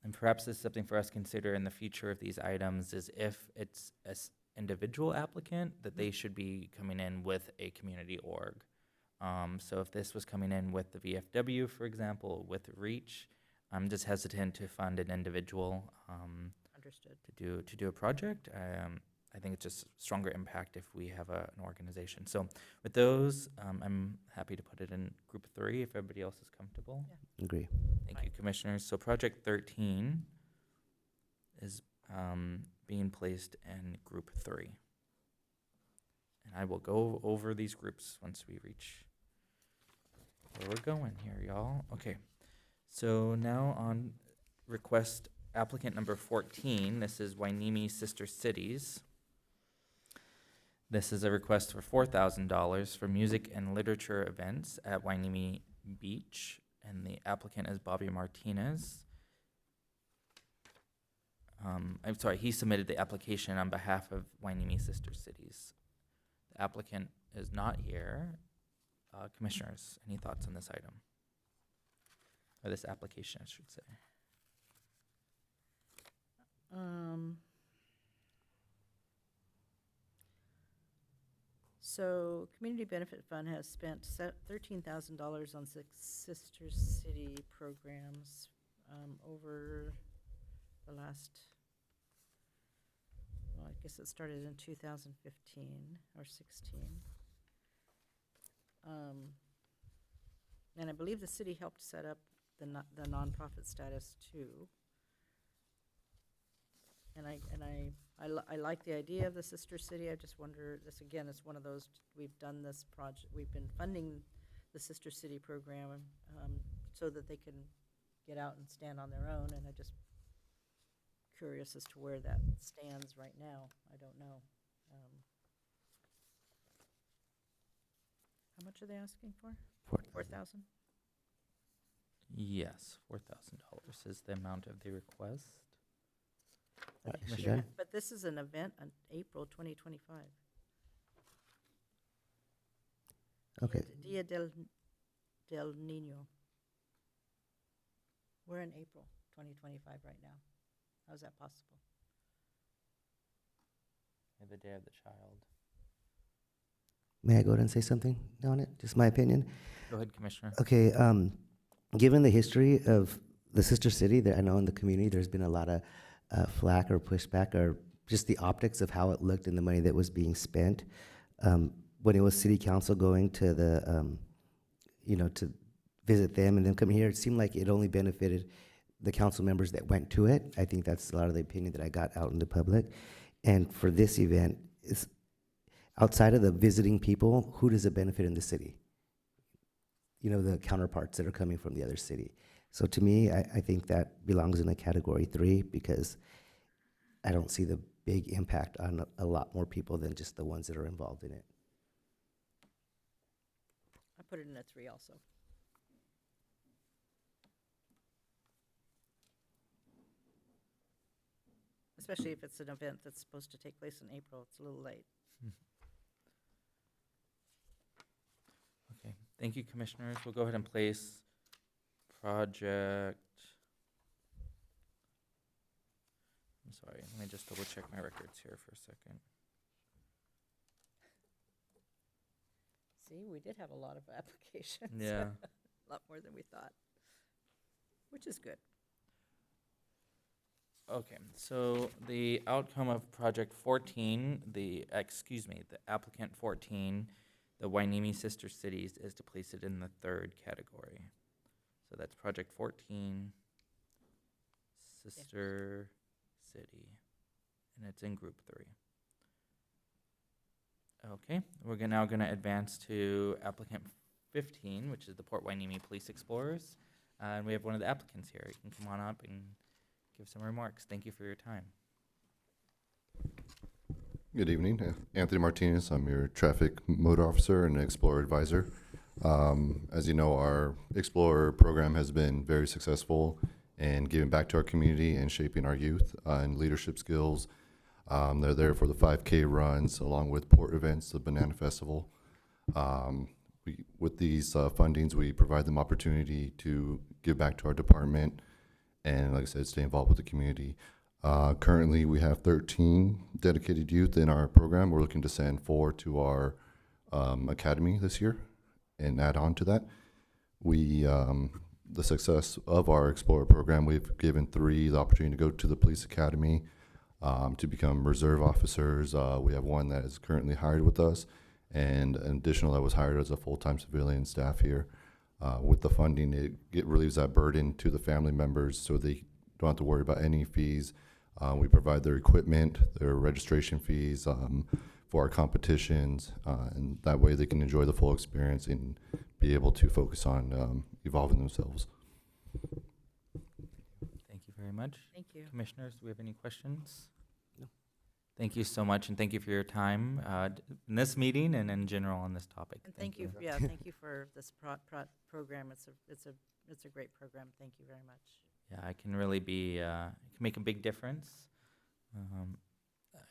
and perhaps this is something for us to consider in the future of these items, is if it's an individual applicant, that they should be coming in with a community org. So if this was coming in with the VFW, for example, with REACH, I'm just hesitant to fund an individual Understood. to do a project. I think it's just stronger impact if we have an organization. So with those, I'm happy to put it in group 3 if everybody else is comfortable. Yeah. Agree. Thank you, commissioners. So project 13 is being placed in group 3. And I will go over these groups once we reach where we're going here, y'all. Okay, so now on request applicant number 14, this is Hueneme Sister Cities. This is a request for $4,000 for music and literature events at Hueneme Beach, and the applicant is Bobby Martinez. I'm sorry, he submitted the application on behalf of Hueneme Sister Cities. The applicant is not here. Commissioners, any thoughts on this item? Or this application, I should say. So Community Benefit Fund has spent $13,000 on 6 Sister City programs over the last, well, I guess it started in 2015 or 16. And I believe the city helped set up the nonprofit status too. I like the idea of the sister city. I just wonder, this again, it's one of those, we've done this project, we've been funding the sister city program so that they can get out and stand on their own, and I just curious as to where that stands right now. I don't know. How much are they asking for? 4,000? Yes, $4,000 is the amount of the request. Suzanne? But this is an event on April 2025. Okay. Dia del Niño. We're in April 2025 right now. How is that possible? The Day of the Child. May I go ahead and say something on it? Just my opinion? Go ahead, Commissioner. Okay, given the history of the sister city, that I know in the community, there's been a lot of flack or pushback, or just the optics of how it looked and the money that was being spent. When it was city council going to the, to visit them and then come here, it seemed like it only benefited the council members that went to it. I think that's a lot of the opinion that I got out in the public. And for this event, it's outside of the visiting people, who does it benefit in the city? The counterparts that are coming from the other city. So to me, I think that belongs in a category 3 because I don't see the big impact on a lot more people than just the ones that are involved in it. I put it in a 3 also. Especially if it's an event that's supposed to take place in April, it's a little late. Okay, thank you, Commissioners. We'll go ahead and place project. I'm sorry, let me just double check my records here for a second. See, we did have a lot of applications. Yeah. A lot more than we thought, which is good. Okay, so the outcome of project 14, the applicant 14, the Hueneme Sister Cities, is to place it in the 3rd category. So that's project 14, Sister City, and it's in group 3. Okay, we're now going to advance to applicant 15, which is the Port Hueneme Police Explorers. And we have one of the applicants here. You can come on up and give some remarks. Thank you for your time. Good evening. Anthony Martinez. I'm your traffic motor officer and explorer advisor. As you know, our explorer program has been very successful in giving back to our community and shaping our youth and leadership skills. They're there for the 5K runs along with port events, the Banana Festival. With these fundings, we provide them opportunity to give back to our department and, like I said, stay involved with the community. Currently, we have 13 dedicated youth in our program. We're looking to send 4 to our academy this year and add on to that. The success of our Explorer program, we've given 3 the opportunity to go to the police academy to become reserve officers. We have 1 that is currently hired with us, and an additional that was hired as a full-time civilian staff here. With the funding, it relieves that burden to the family members so they don't have to worry about any fees. We provide their equipment, their registration fees for our competitions, and that way they can enjoy the full experience and be able to focus on evolving themselves. Thank you very much. Thank you. Commissioners, do we have any questions? No. Thank you so much, and thank you for your time in this meeting and in general on this topic. And thank you, thank you for this program. It's a great program. Thank you very much. Yeah, it can really be, it can make a big difference.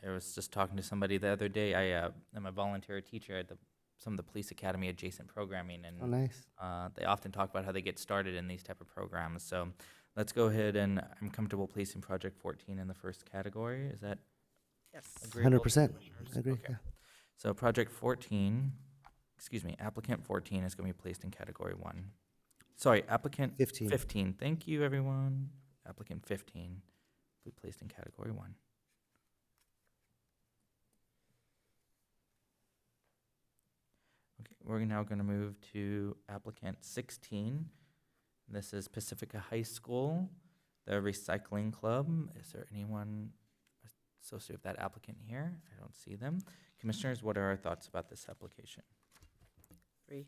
I was just talking to somebody the other day. I'm a volunteer teacher at some of the police academy adjacent programming, and Oh, nice. they often talk about how they get started in these type of programs. So let's go ahead, and I'm comfortable placing project 14 in the first category. Is that Yes. agreeable to 100%. commissioners? I agree. Okay. Yeah. So applicant 14 is going to be placed in category 1. Sorry, applicant 15. 15. Thank you, everyone. Applicant 15 will be placed in category 1. Okay, we're now going to move to applicant 16. This is Pacifica High School, the recycling club. Is there anyone associated with that applicant here. I don't see them. Commissioners, what are our thoughts about this application? 3.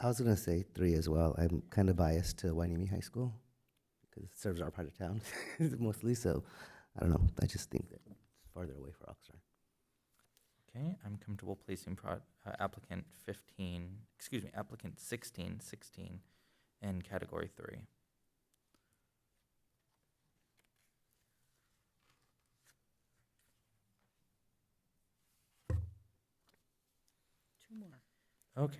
I was gonna say 3 as well. I'm kind of biased to Wainimi High School because it serves our part of town mostly. So I don't know. I just think that it's farther away for Oxnard. Okay, I'm comfortable placing applicant 16 in category 3. Two more. Okay,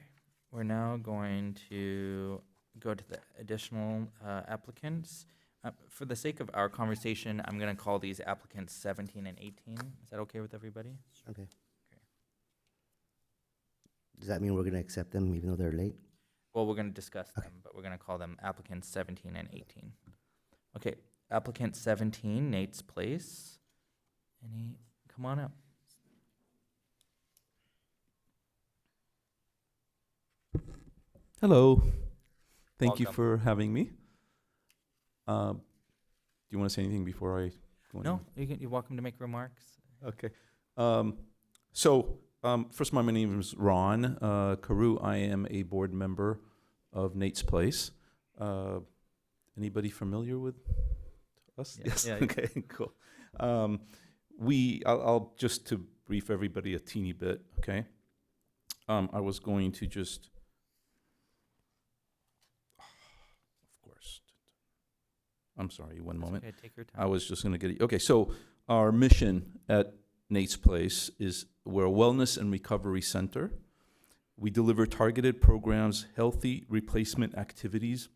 we're now going to go to the additional applicants. For the sake of our conversation, I'm going to call these applicants 17 and 18. Is that okay with everybody? Okay. Does that mean we're gonna accept them even though they're late? Well, we're going to discuss them, but we're going to call them applicants 17 and 18. Okay, applicant 17, Nate's Place. Come on up. Hello. Thank you Welcome. for having me. Do you want to say anything before I go No, you're welcome to make remarks. Okay. First of all, my name is Ron Carew. I am a board member of Nate's Place. Anybody familiar with us? Yeah. Yes. Yeah. Okay, cool. I'll just to brief everybody a teeny bit, okay? I was going to just, of course, I'm sorry, one moment. Okay, take your time. I was just going to get it. Okay, so our mission at Nate's Place is we're a wellness and recovery center. We deliver targeted programs, healthy replacement activities,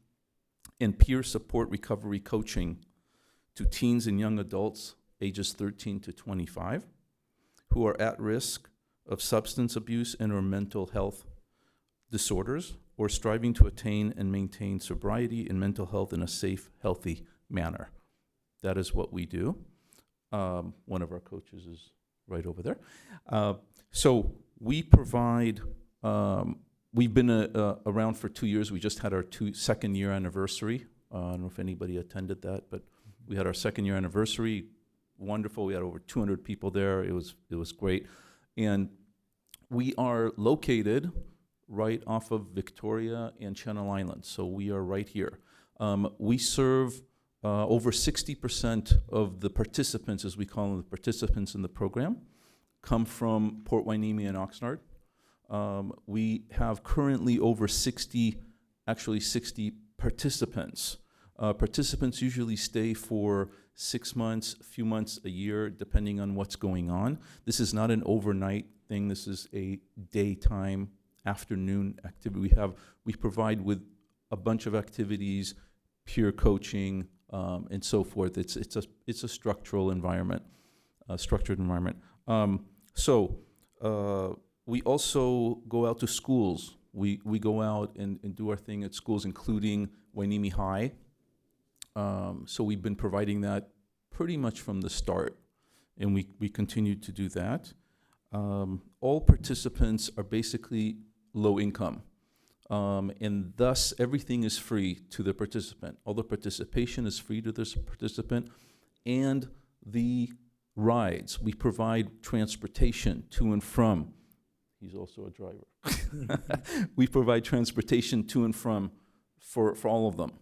and peer support recovery coaching to teens and young adults ages 13 to 25 who are at risk of substance abuse and or mental health disorders or striving to attain and maintain sobriety and mental health in a safe, healthy manner. That is what we do. One of our coaches is right over there. So we provide, we've been around for 2 years. We just had our second year anniversary. I don't know if anybody attended that, but we had our second year anniversary. Wonderful. We had over 200 people there. It was great. And we are located right off of Victoria and Channel Islands. So we are right here. We serve over 60% of the participants, as we call them, the participants in the program, come from Port Hueneme and Oxnard. We have currently over 60 participants. Participants usually stay for 6 months, a few months, a year, depending on what's going on. This is not an overnight thing. This is a daytime, afternoon activity. We provide with a bunch of activities, peer coaching, and so forth. It's a structural environment, structured environment. We also go out to schools. We go out and do our thing at schools, including Hueneme High. So we've been providing that pretty much from the start, and we continue to do that. All participants are basically low income, and thus everything is free to the participant. All the participation is free to this participant, and the rides. We provide transportation to and from. He's also a driver. We provide transportation to and from for all of them.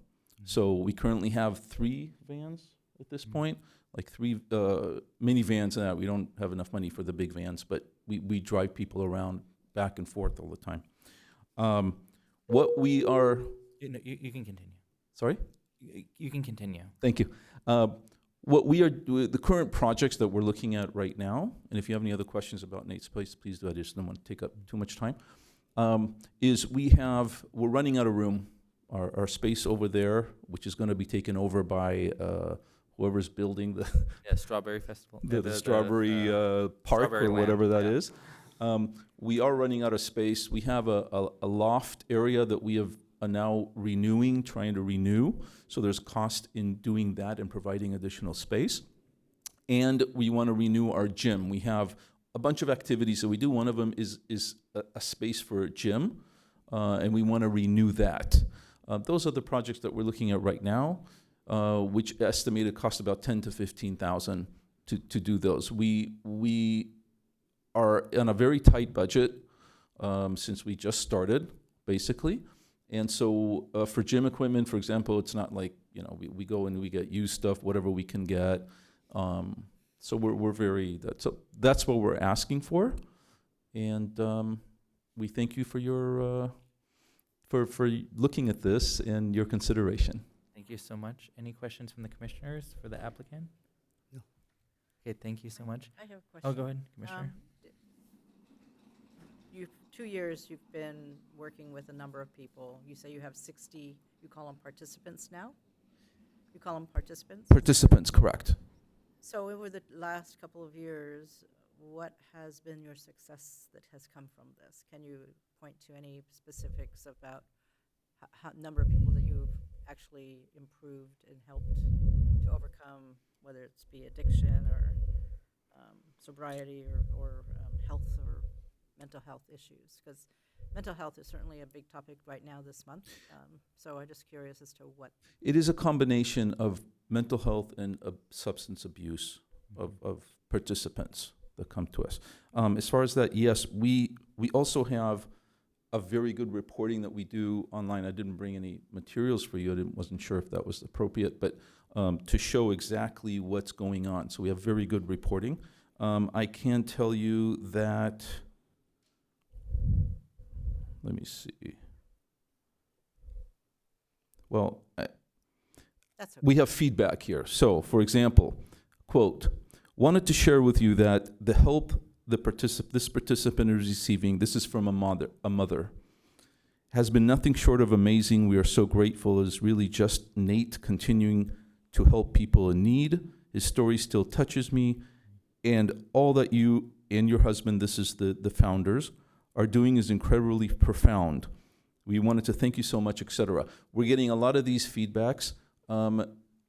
So we currently have 3 vans at this point, like 3 minivans. We don't have enough money for the big vans, but we drive people around back and forth all the time. What we are... You can continue. Sorry? You can continue. Thank you. What we are doing, the current projects that we're looking at right now, and if you have any other questions about Nate's Place, please do. I just don't want to take up too much time, is we're running out of room. Our space over there, which is going to be taken over by whoever's building the Strawberry Festival. the Strawberry Park Strawberry or whatever Land, that is. We are running out of space. We have a loft area that we have now trying to renew. So there's cost in doing that and providing additional space. And we want to renew our gym. We have a bunch of activities that we do. One of them is a space for a gym, and we want to renew that. Those are the projects that we're looking at right now, which estimated cost about $10,000 to $15,000 to do those. We are on a very tight budget since we just started, basically. And so for gym equipment, for example, it's not like, you know, we go and we get used stuff, whatever we can get. So we're very, that's what we're asking for. And we thank you for your, for looking at this and your consideration. Thank you so much. Any questions from the commissioners for the applicant? No. Okay, thank you so much. I have a question. Oh, go ahead, Commissioner. You've 2 years, you've been working with a number of people. You say you have 60, you call them participants now? You call them participants? Participants, correct. So over the last couple of years, what has been your success that has come from this? Can you point to any specifics about how number of people that you've actually improved and helped to overcome, whether it's be addiction or sobriety or health or mental health issues? Because mental health is certainly a big topic right now this month. So I'm just curious as to what. It is a combination of mental health and substance abuse of participants that come to us. As far as that, yes, we also have a very good reporting that we do online. I didn't bring any materials for you. Wasn't sure if that was appropriate, but to show exactly what's going on. So we have very good reporting. I can tell you that, let me see. Well, That's okay. we have feedback here. So, for example, quote, wanted to share with you that the help this participant is receiving, this is from a mother, has been nothing short of amazing. We are so grateful. It is really just Nate continuing to help people in need. His story still touches me. And all that you and your husband, this is the founders, are doing is incredibly profound. We wanted to thank you so much, etc. We're getting a lot of these feedbacks.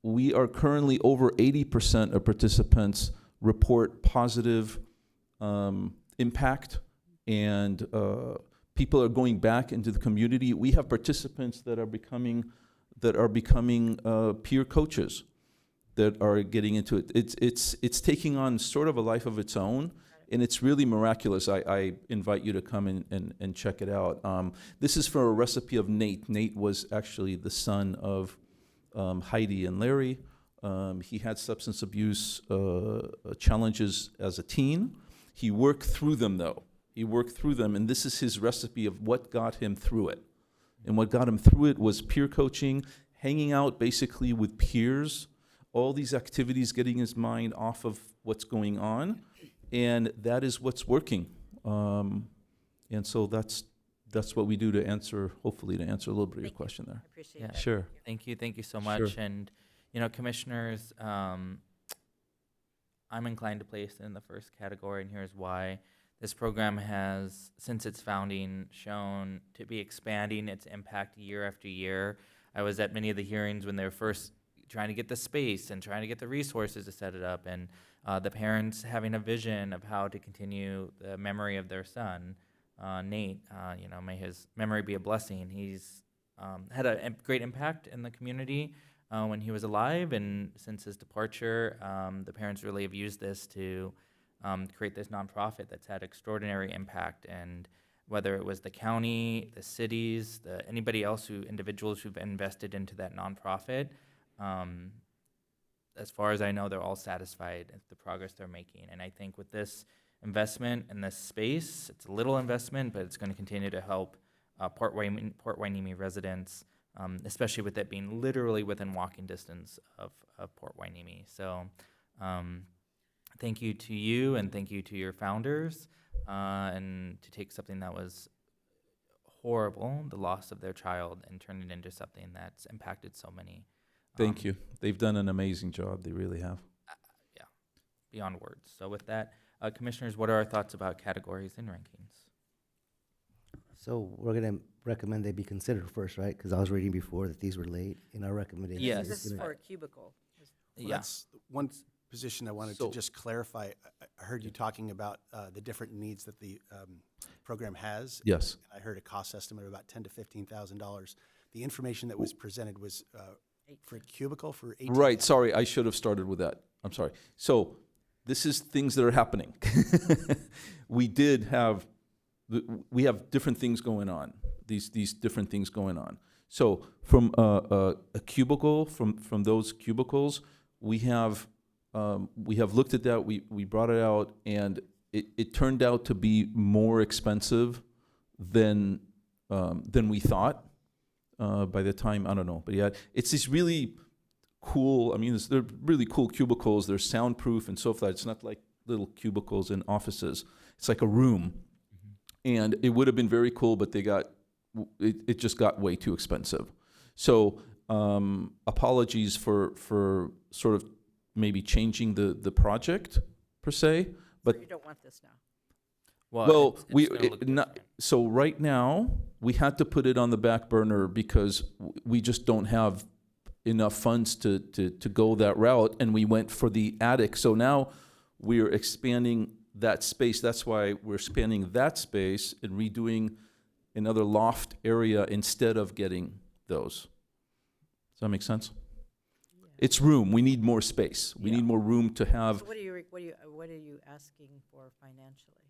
We are currently over 80% of participants report positive impact, and people are going back into the community. We have participants that are becoming peer coaches, that are getting into it. It's taking on sort of a life of its own, and it's really miraculous. I invite you to come and check it out. This is for a recipe of Nate. Nate was actually the son of Heidi and Larry. He had substance abuse challenges as a teen. He worked through them, though. He worked through them, and this is his recipe of what got him through it. And what got him through it was peer coaching, hanging out basically with peers, all these activities, getting his mind off of what's going on, and that is what's working. And so that's what we do to answer, hopefully to answer a little bit of your question there. I appreciate Yeah, that. Sure. Thank you so Sure. much. And, you know, commissioners, I'm inclined to place it in the first category, and here's why. This program has, since its founding, shown to be expanding its impact year after year. I was at many of the hearings when they were first trying to get the space and trying to get the resources to set it up, and the parents having a vision of how to continue the memory of their son, Nate. You know, may his memory be a blessing. He's had a great impact in the community when he was alive, and since his departure, the parents really have used this to create this nonprofit that's had extraordinary impact. And whether it was the county, the cities, anybody else individuals who've invested into that nonprofit, as far as I know, they're all satisfied with the progress they're making. And I think with this investment in this space, it's a little investment, but it's going to continue to help Port Hueneme residents, especially with it being literally within walking distance of Port Hueneme. So thank you to you, and thank you to your founders, and to take something that was horrible, the loss of their child, and turn it into something that's impacted so many. Thank you. They've done an amazing job. They really have. Yeah, beyond words. So with that, commissioners, what are our thoughts about categories and rankings? So we're going to recommend they be considered first, right? Because I was reading before that these were late in our recommendation. Yes. This is for a cubicle. Well, Yeah. that's one position I wanted to just clarify. I heard you talking about the different needs that the program has. Yes. I heard a cost estimate of about $10,000 to $15,000. The information that was presented was for a cubicle for 18. Right, sorry, I should have started with that. I'm sorry. So this is things that are happening. we have different things going on. These different things going on. So from a cubicle, from those cubicles, we have looked at that. We brought it out, and it turned out to be more expensive than we thought. By the time, I don't know, but yeah, it's these really cool. I mean, they're really cool cubicles. They're soundproof and so forth. It's not like little cubicles in offices. It's like a room, and it would have been very cool, but it just got way too expensive. So apologies for sort of maybe changing the project per se, but So you don't want this now? well, it's gonna look different. so right now we had to put it on the back burner because we just don't have enough funds to go that route, and we went for the attic. So now we're expanding that space. That's why we're expanding that space and redoing another loft area instead of getting those. Does that make sense? It's room. We need more space. We need more room to have. So what are you asking for financially?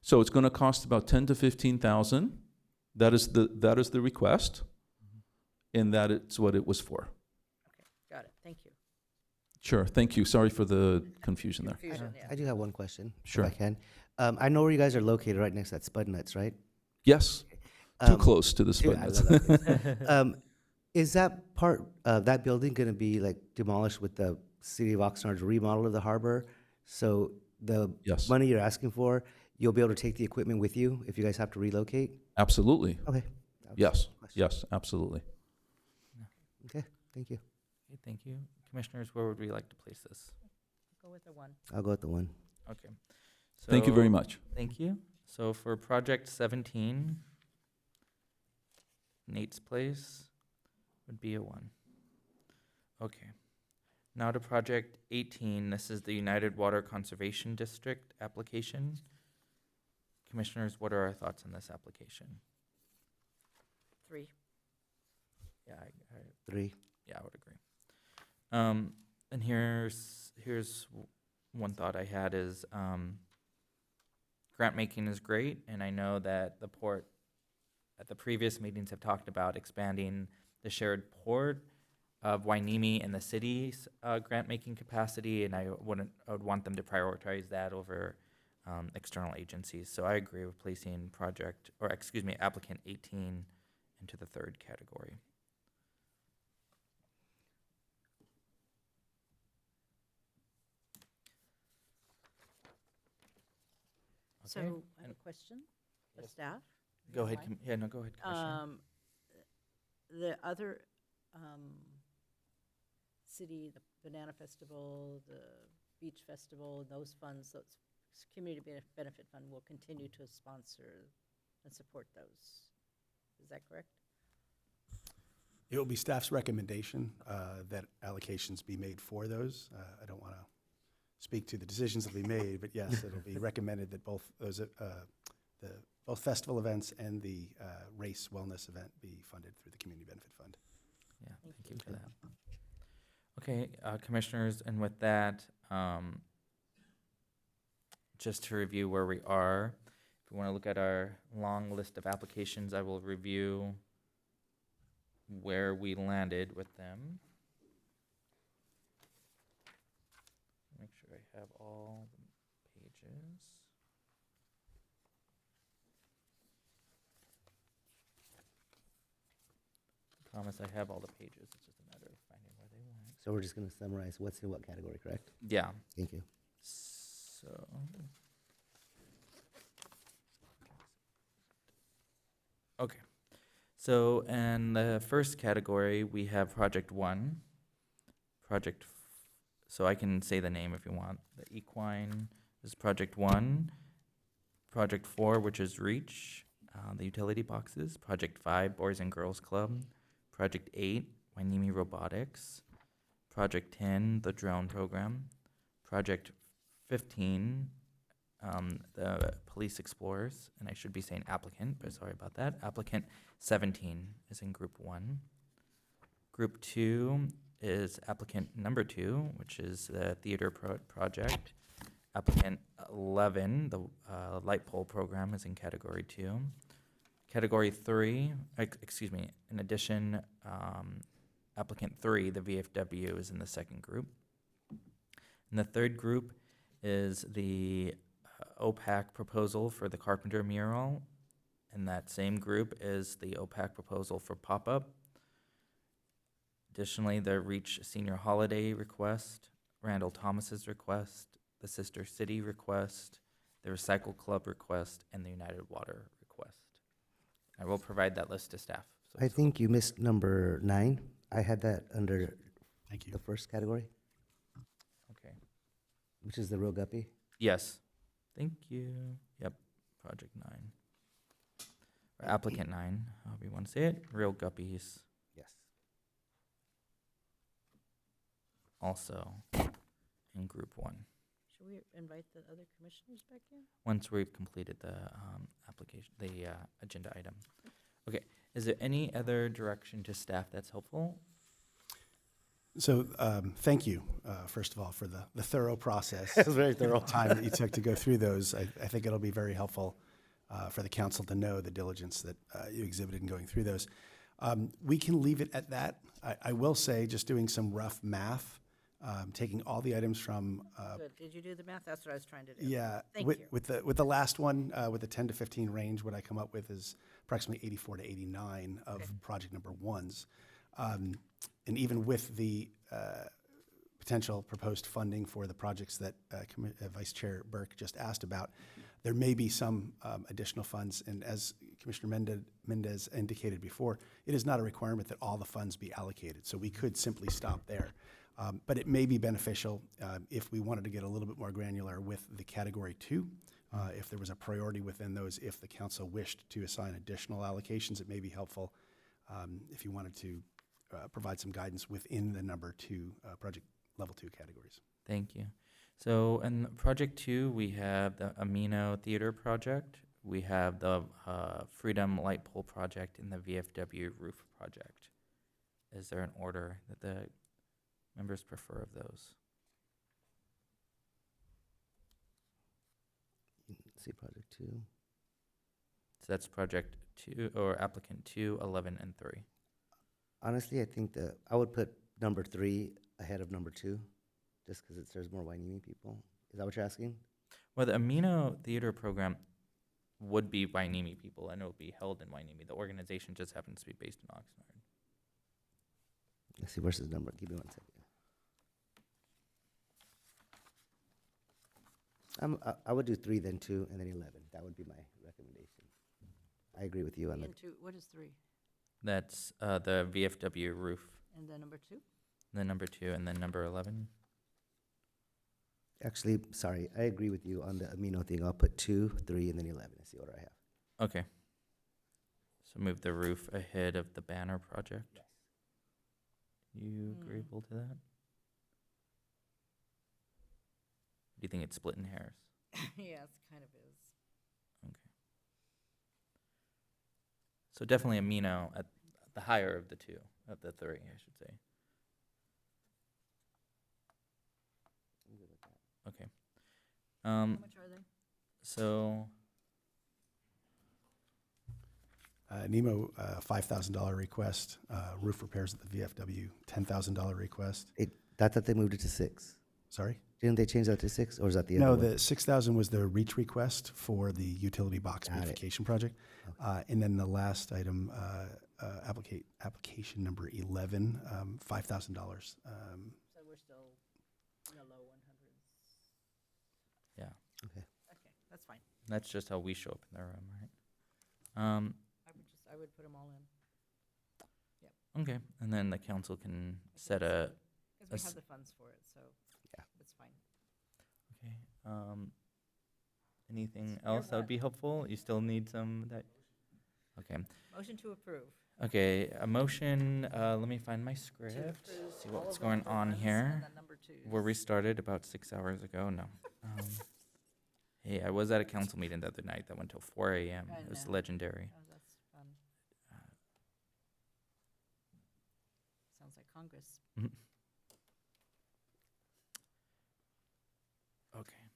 So it's going to cost about 10 to 15,000. That is the request, and that is what it was for. Okay, got it. Thank you. Sure. Thank you. Sorry for the confusion there. Confusion, yeah. I do have one question, Sure. if I can. I know where you guys are located, right next to that Spud Nuts, right? Yes. Too Um, close to the Dude, spud I nuts. love that place. Is that part of that building going to be like demolished with the City of Oxnard's remodel of the harbor? So the Yes. money you're asking for, you'll be able to take the equipment with you if you guys have to relocate? Absolutely. Okay. That was Yes. the question. Yes. Absolutely. Okay, thank you. Okay, thank you. Commissioners, where would we like to place this? Go with the one. I'll go with the one. Okay. Thank you very So- much. Thank you. So for project 17, Nate's Place would be a 1. Okay. Now to project 18, this is the United Water Conservation District application. Commissioners, what are our thoughts on this application? 3. Yeah, I 3. yeah, I would agree. And here's one thought I had is grant making is great, and I know that the port at the previous meetings have talked about expanding the shared port of Wainimi and the city's grant making capacity, and I would want them to prioritize that over external agencies. So I agree with placing applicant 18 into the 3rd category. So Okay, I have a and- question for staff. if Go you ahead. don't mind. Yeah, no, go ahead, Commissioner. The other city, the Banana Festival, the Beach Festival, those funds, those Community Benefit Fund will continue to sponsor and support those. Is that correct? It will be staff's recommendation that allocations be made for those. I don't want to speak to the decisions that will be made, but yes, it'll be recommended that both those, both festival events and the race wellness event be funded through the Community Benefit Fund. Yeah, thank you for that. Okay, Commissioners, and with that, just to review where we are, if we want to look at our long list of applications, I will review where we landed with them. Make sure I have all the pages. I promise I have all the pages. It's just a matter of finding where they went. So we're just going to summarize what's in what category, correct? Yeah. Thank you. So. Okay. So in the first category, we have Project 1. So I can say the name if you want. The equine is Project 1. Project 4, which is REACH, the utility boxes. Project 5, Boys and Girls Club. Project 8, Wainimi Robotics. Project 10, the drone program. Project 15, the Police Explorers, and I should be saying applicant, but sorry about that. Applicant 17 is in Group 1. Group 2 is applicant number 2, which is the theater project. Applicant 11, the light pole program, is in category 2. Category 3, in addition, applicant 3, the VFW, is in the second group. And the third group is the OPAC proposal for the Carpenter mural. And that same group is the OPAC proposal for pop-up. Additionally, the Reach Senior Holiday request, Randall Thomas's request, the Sister City request, the Recycle Club request, and the United Water request. I will provide that list to staff. So I think you missed number 9. I had that under Thank you. the first category, Okay. which is the real guppy. Yes. Thank you. Yep. Project 9. Or applicant 9, however you want to say it. Real guppies Yes. also in group 1. Should we invite the other commissioners back in? Once we've completed the application, the agenda item. Okay. Is there any other direction to staff that's helpful? So thank you, first of all, for the thorough process. It was very thorough. Time that you took to go through those. I think it'll be very helpful for the council to know the diligence that you exhibited in going through those. We can leave it at that. I will say, just doing some rough math, taking all the items from Good. Did you do the math? That's what I was trying to do. yeah, Thank with, you. with the last one, with the 10 to 15 range, what I come up with is approximately 84 to 89 of project number 1s. And even with the potential proposed funding for the projects that Vice Chair Burke just asked about, there may be some additional funds. And as Commissioner Mendez indicated before, it is not a requirement that all the funds be allocated. So we could simply stop there. But it may be beneficial if we wanted to get a little bit more granular with the category 2. If there was a priority within those, if the council wished to assign additional allocations, it may be helpful if you wanted to provide some guidance within the number 2 project level 2 categories. Thank you. So in project 2, we have the Amino Theater project. We have the Freedom Light Pole project and the VFW roof project. Is there an order that the members prefer of those? Let's see, project 2. So that's project 2 or applicant 2, 11, and 3. Honestly, I think that I would put number 3 ahead of number 2, just because it serves more Wainimi people. Is that what you're asking? Well, the Amino Theater program would be Wainimi people, and it would be held in Wainimi. The organization just happens to be based in Oxnard. Let's see, where's his number? Give me 1 second. I would do 3, then 2, and then 11. That would be my recommendation. I agree with you on that. And 2, what is 3? That's the VFW roof. And then number 2? Then number 2, and then number 11. Actually, sorry, I agree with you on the amino thing. I'll put 2, 3, and then 11. That's the order I have. Okay. So move the roof ahead of the banner project. Yes. You agreeable to that? Do you think it's splitting hairs? Yeah, it kind of is. Okay. So definitely amino at the higher of the 2, of the 3, I should say. I'm good with that. Okay. How much are they? So Nemo, $5,000 request. Roof repairs at the VFW, $10,000 request. I thought they moved it to 6. Sorry? Didn't they change that to 6, or is that the No, other one? the 6,000 was the reach request for the utility box Got it. beautification project. And then the last item, application number 11, $5,000. So we're still in the low 100s. yeah, Okay. Okay, that's fine. that's just how we show up in the room, right? I would put them all in. Okay, and then the council can set a. Because we s- have the funds for it, so Yeah. it's fine. Okay. Anything Spare else that would what? be helpful? You still need some that. Okay. Motion to approve. Okay. A motion. Let me find my To script. approve See all what's of them going for on ones here. and then number 2s. Where we started about 6 hours ago. No. Hey, I was at a council meeting the other night that went till 4 a.m. I It was know. legendary. Oh, that's fun. Sounds like Congress. Okay.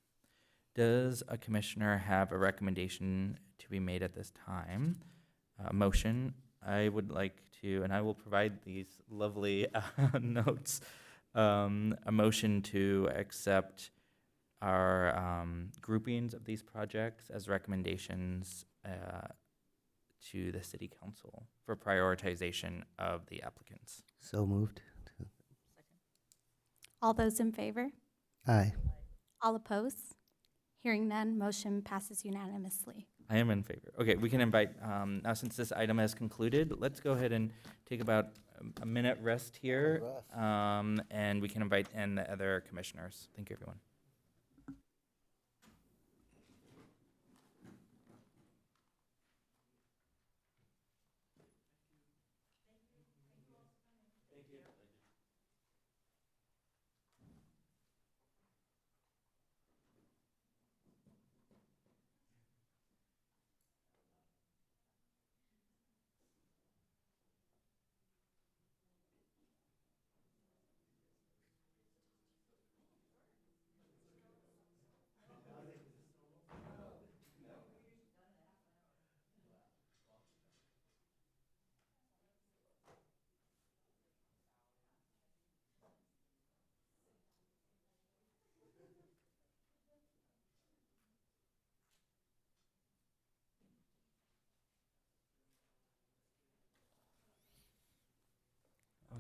Does a commissioner have a recommendation to be made at this time? A motion, I would like to, and I will provide these lovely notes, a motion to accept our groupings of these projects as recommendations to the city council for prioritization of the applicants. So moved. All those in favor? Aye. All opposed? Hearing none, motion passes unanimously. I am in favor. Okay, we can invite, now since this item has concluded, let's go ahead and take about a minute rest here. And we can invite in the other commissioners. Thank you, everyone.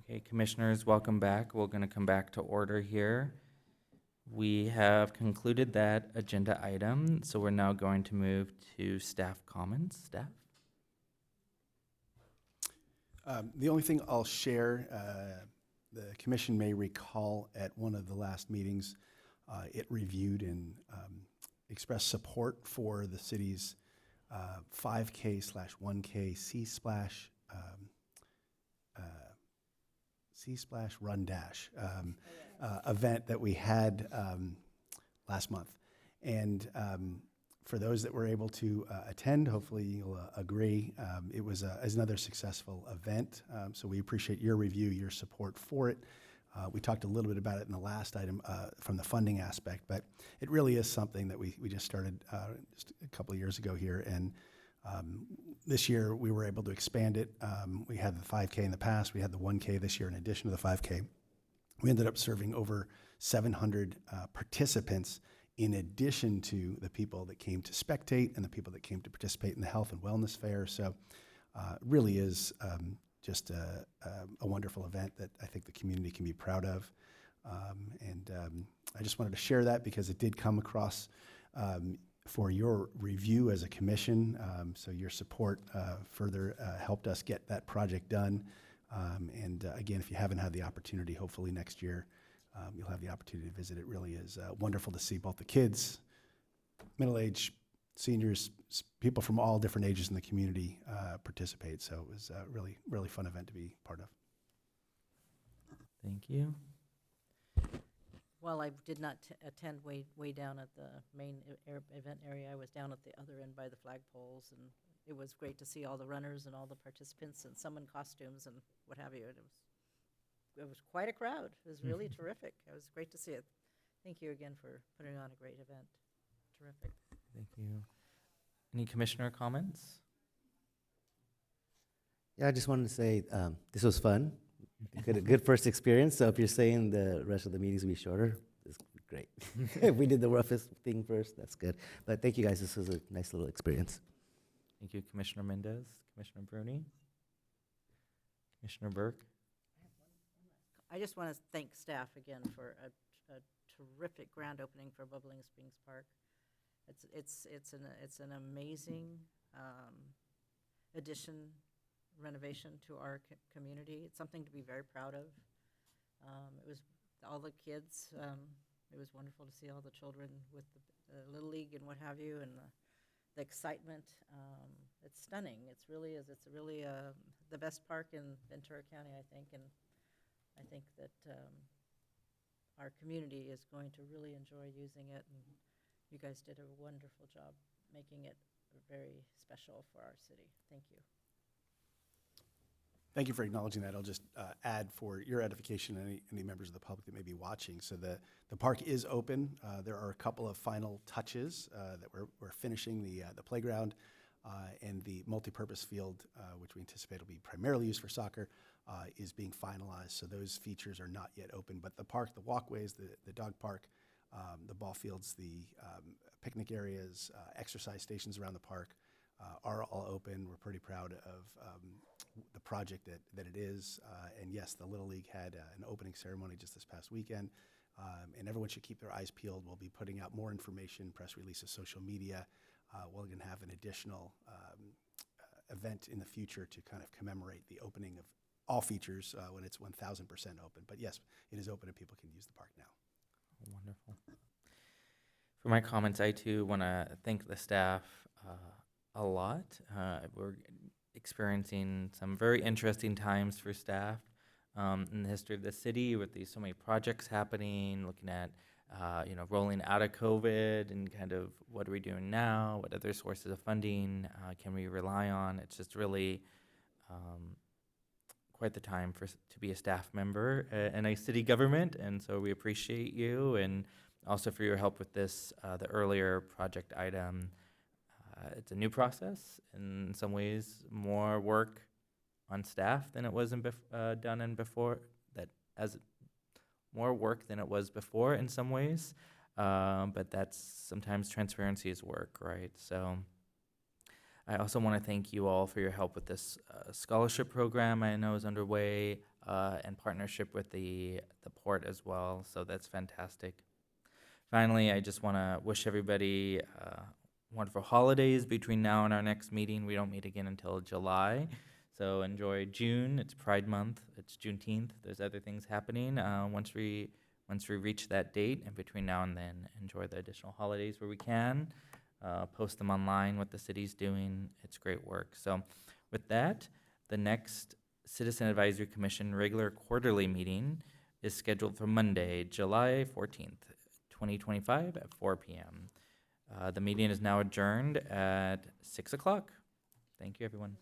Okay, commissioners, welcome back. We're going to come back to order here. We have concluded that agenda item, so we're now going to move to staff comments. Staff? The only thing I'll share, the commission may recall at one of the last meetings, it reviewed and expressed support for the city's 5K/1K Sea-Splash Run Dash event that we had last month. And for those that were able to attend, hopefully you'll agree, it was another successful event. So we appreciate your review, your support for it. We talked a little bit about it in the last item from the funding aspect, but it really is something that we just started just a couple of years ago here. And this year we were able to expand it. We had the 5K in the past, we had the 1K this year in addition to the 5K. We ended up serving over 700 participants in addition to the people that came to spectate and the people that came to participate in the health and wellness fair. So it really is just a wonderful event that I think the community can be proud of. I just wanted to share that because it did come across for your review as a commission. So your support further helped us get that project done. Again, if you haven't had the opportunity, hopefully next year you'll have the opportunity to visit. It really is wonderful to see both the kids, middle-aged, seniors, people from all different ages in the community participate. So it was a really, really fun event to be part of. Thank you. While I did not attend way down at the main event area, I was down at the other end by the flagpoles, and it was great to see all the runners and all the participants and some in costumes and what have you. It was quite a crowd. It was really terrific. It was great to see it. Thank you again for putting on a great event. Terrific. Thank you. Any commissioner comments? Yeah, I just wanted to say this was fun. Good first experience. So if you're saying the rest of the meetings will be shorter, it's great. If we did the roughest thing first, that's good. But thank you guys. This was a nice little experience. Thank you, Commissioner Mendez. Commissioner Bruni? Commissioner Burke? I just want to thank staff again for a terrific grand opening for Bubbling Springs Park. It's an amazing addition, renovation to our community. It's something to be very proud of. It was all the kids. It was wonderful to see all the children with the Little League and what have you, and the excitement. It's stunning. It's really the best park in Ventura County, I think, and I think that our community is going to really enjoy using it, and you guys did a wonderful job making it very special for our city. Thank you. Thank you for acknowledging that. I'll just add for your edification and any members of the public that may be watching. So the park is open. There are a couple of final touches that we're finishing the playground and the multipurpose field, which we anticipate will be primarily used for soccer, is being finalized. So those features are not yet open. But the park, the walkways, the dog park, the ball fields, the picnic areas, exercise stations around the park are all open. We're pretty proud of the project that it is. And yes, the Little League had an opening ceremony just this past weekend. And everyone should keep their eyes peeled. We'll be putting out more information, press releases, social media. We're going to have an additional event in the future to kind of commemorate the opening of all features when it's 1,000% open. But yes, it is open and people can use the park now. Wonderful. For my comments, I too want to thank the staff a lot. We're experiencing some very interesting times for staff in the history of the city with these so many projects happening, looking at rolling out of COVID and kind of what are we doing now, what other sources of funding can we rely on. It's just really quite the time to be a staff member in a city government, and so we appreciate you, and also for your help with this, the earlier project item. It's a new process, in some ways more work on staff than it was done in before, more work than it was before in some ways, but that's sometimes transparency is work, right? So I also want to thank you all for your help with this scholarship program I know is underway, and partnership with the port as well, so that's fantastic. Finally, I just want to wish everybody wonderful holidays between now and our next meeting. We don't meet again until July, so enjoy June. It's Pride Month. It's Juneteenth. There's other things happening once we reach that date, and between now and then, enjoy the additional holidays where we can. Post them online, what the city's doing. It's great work. So with that, the next Citizen Advisory Commission regular quarterly meeting is scheduled for Monday, July 14th, 2025 at 4 p.m. The meeting is now adjourned at 6 o'clock. Thank you, everyone.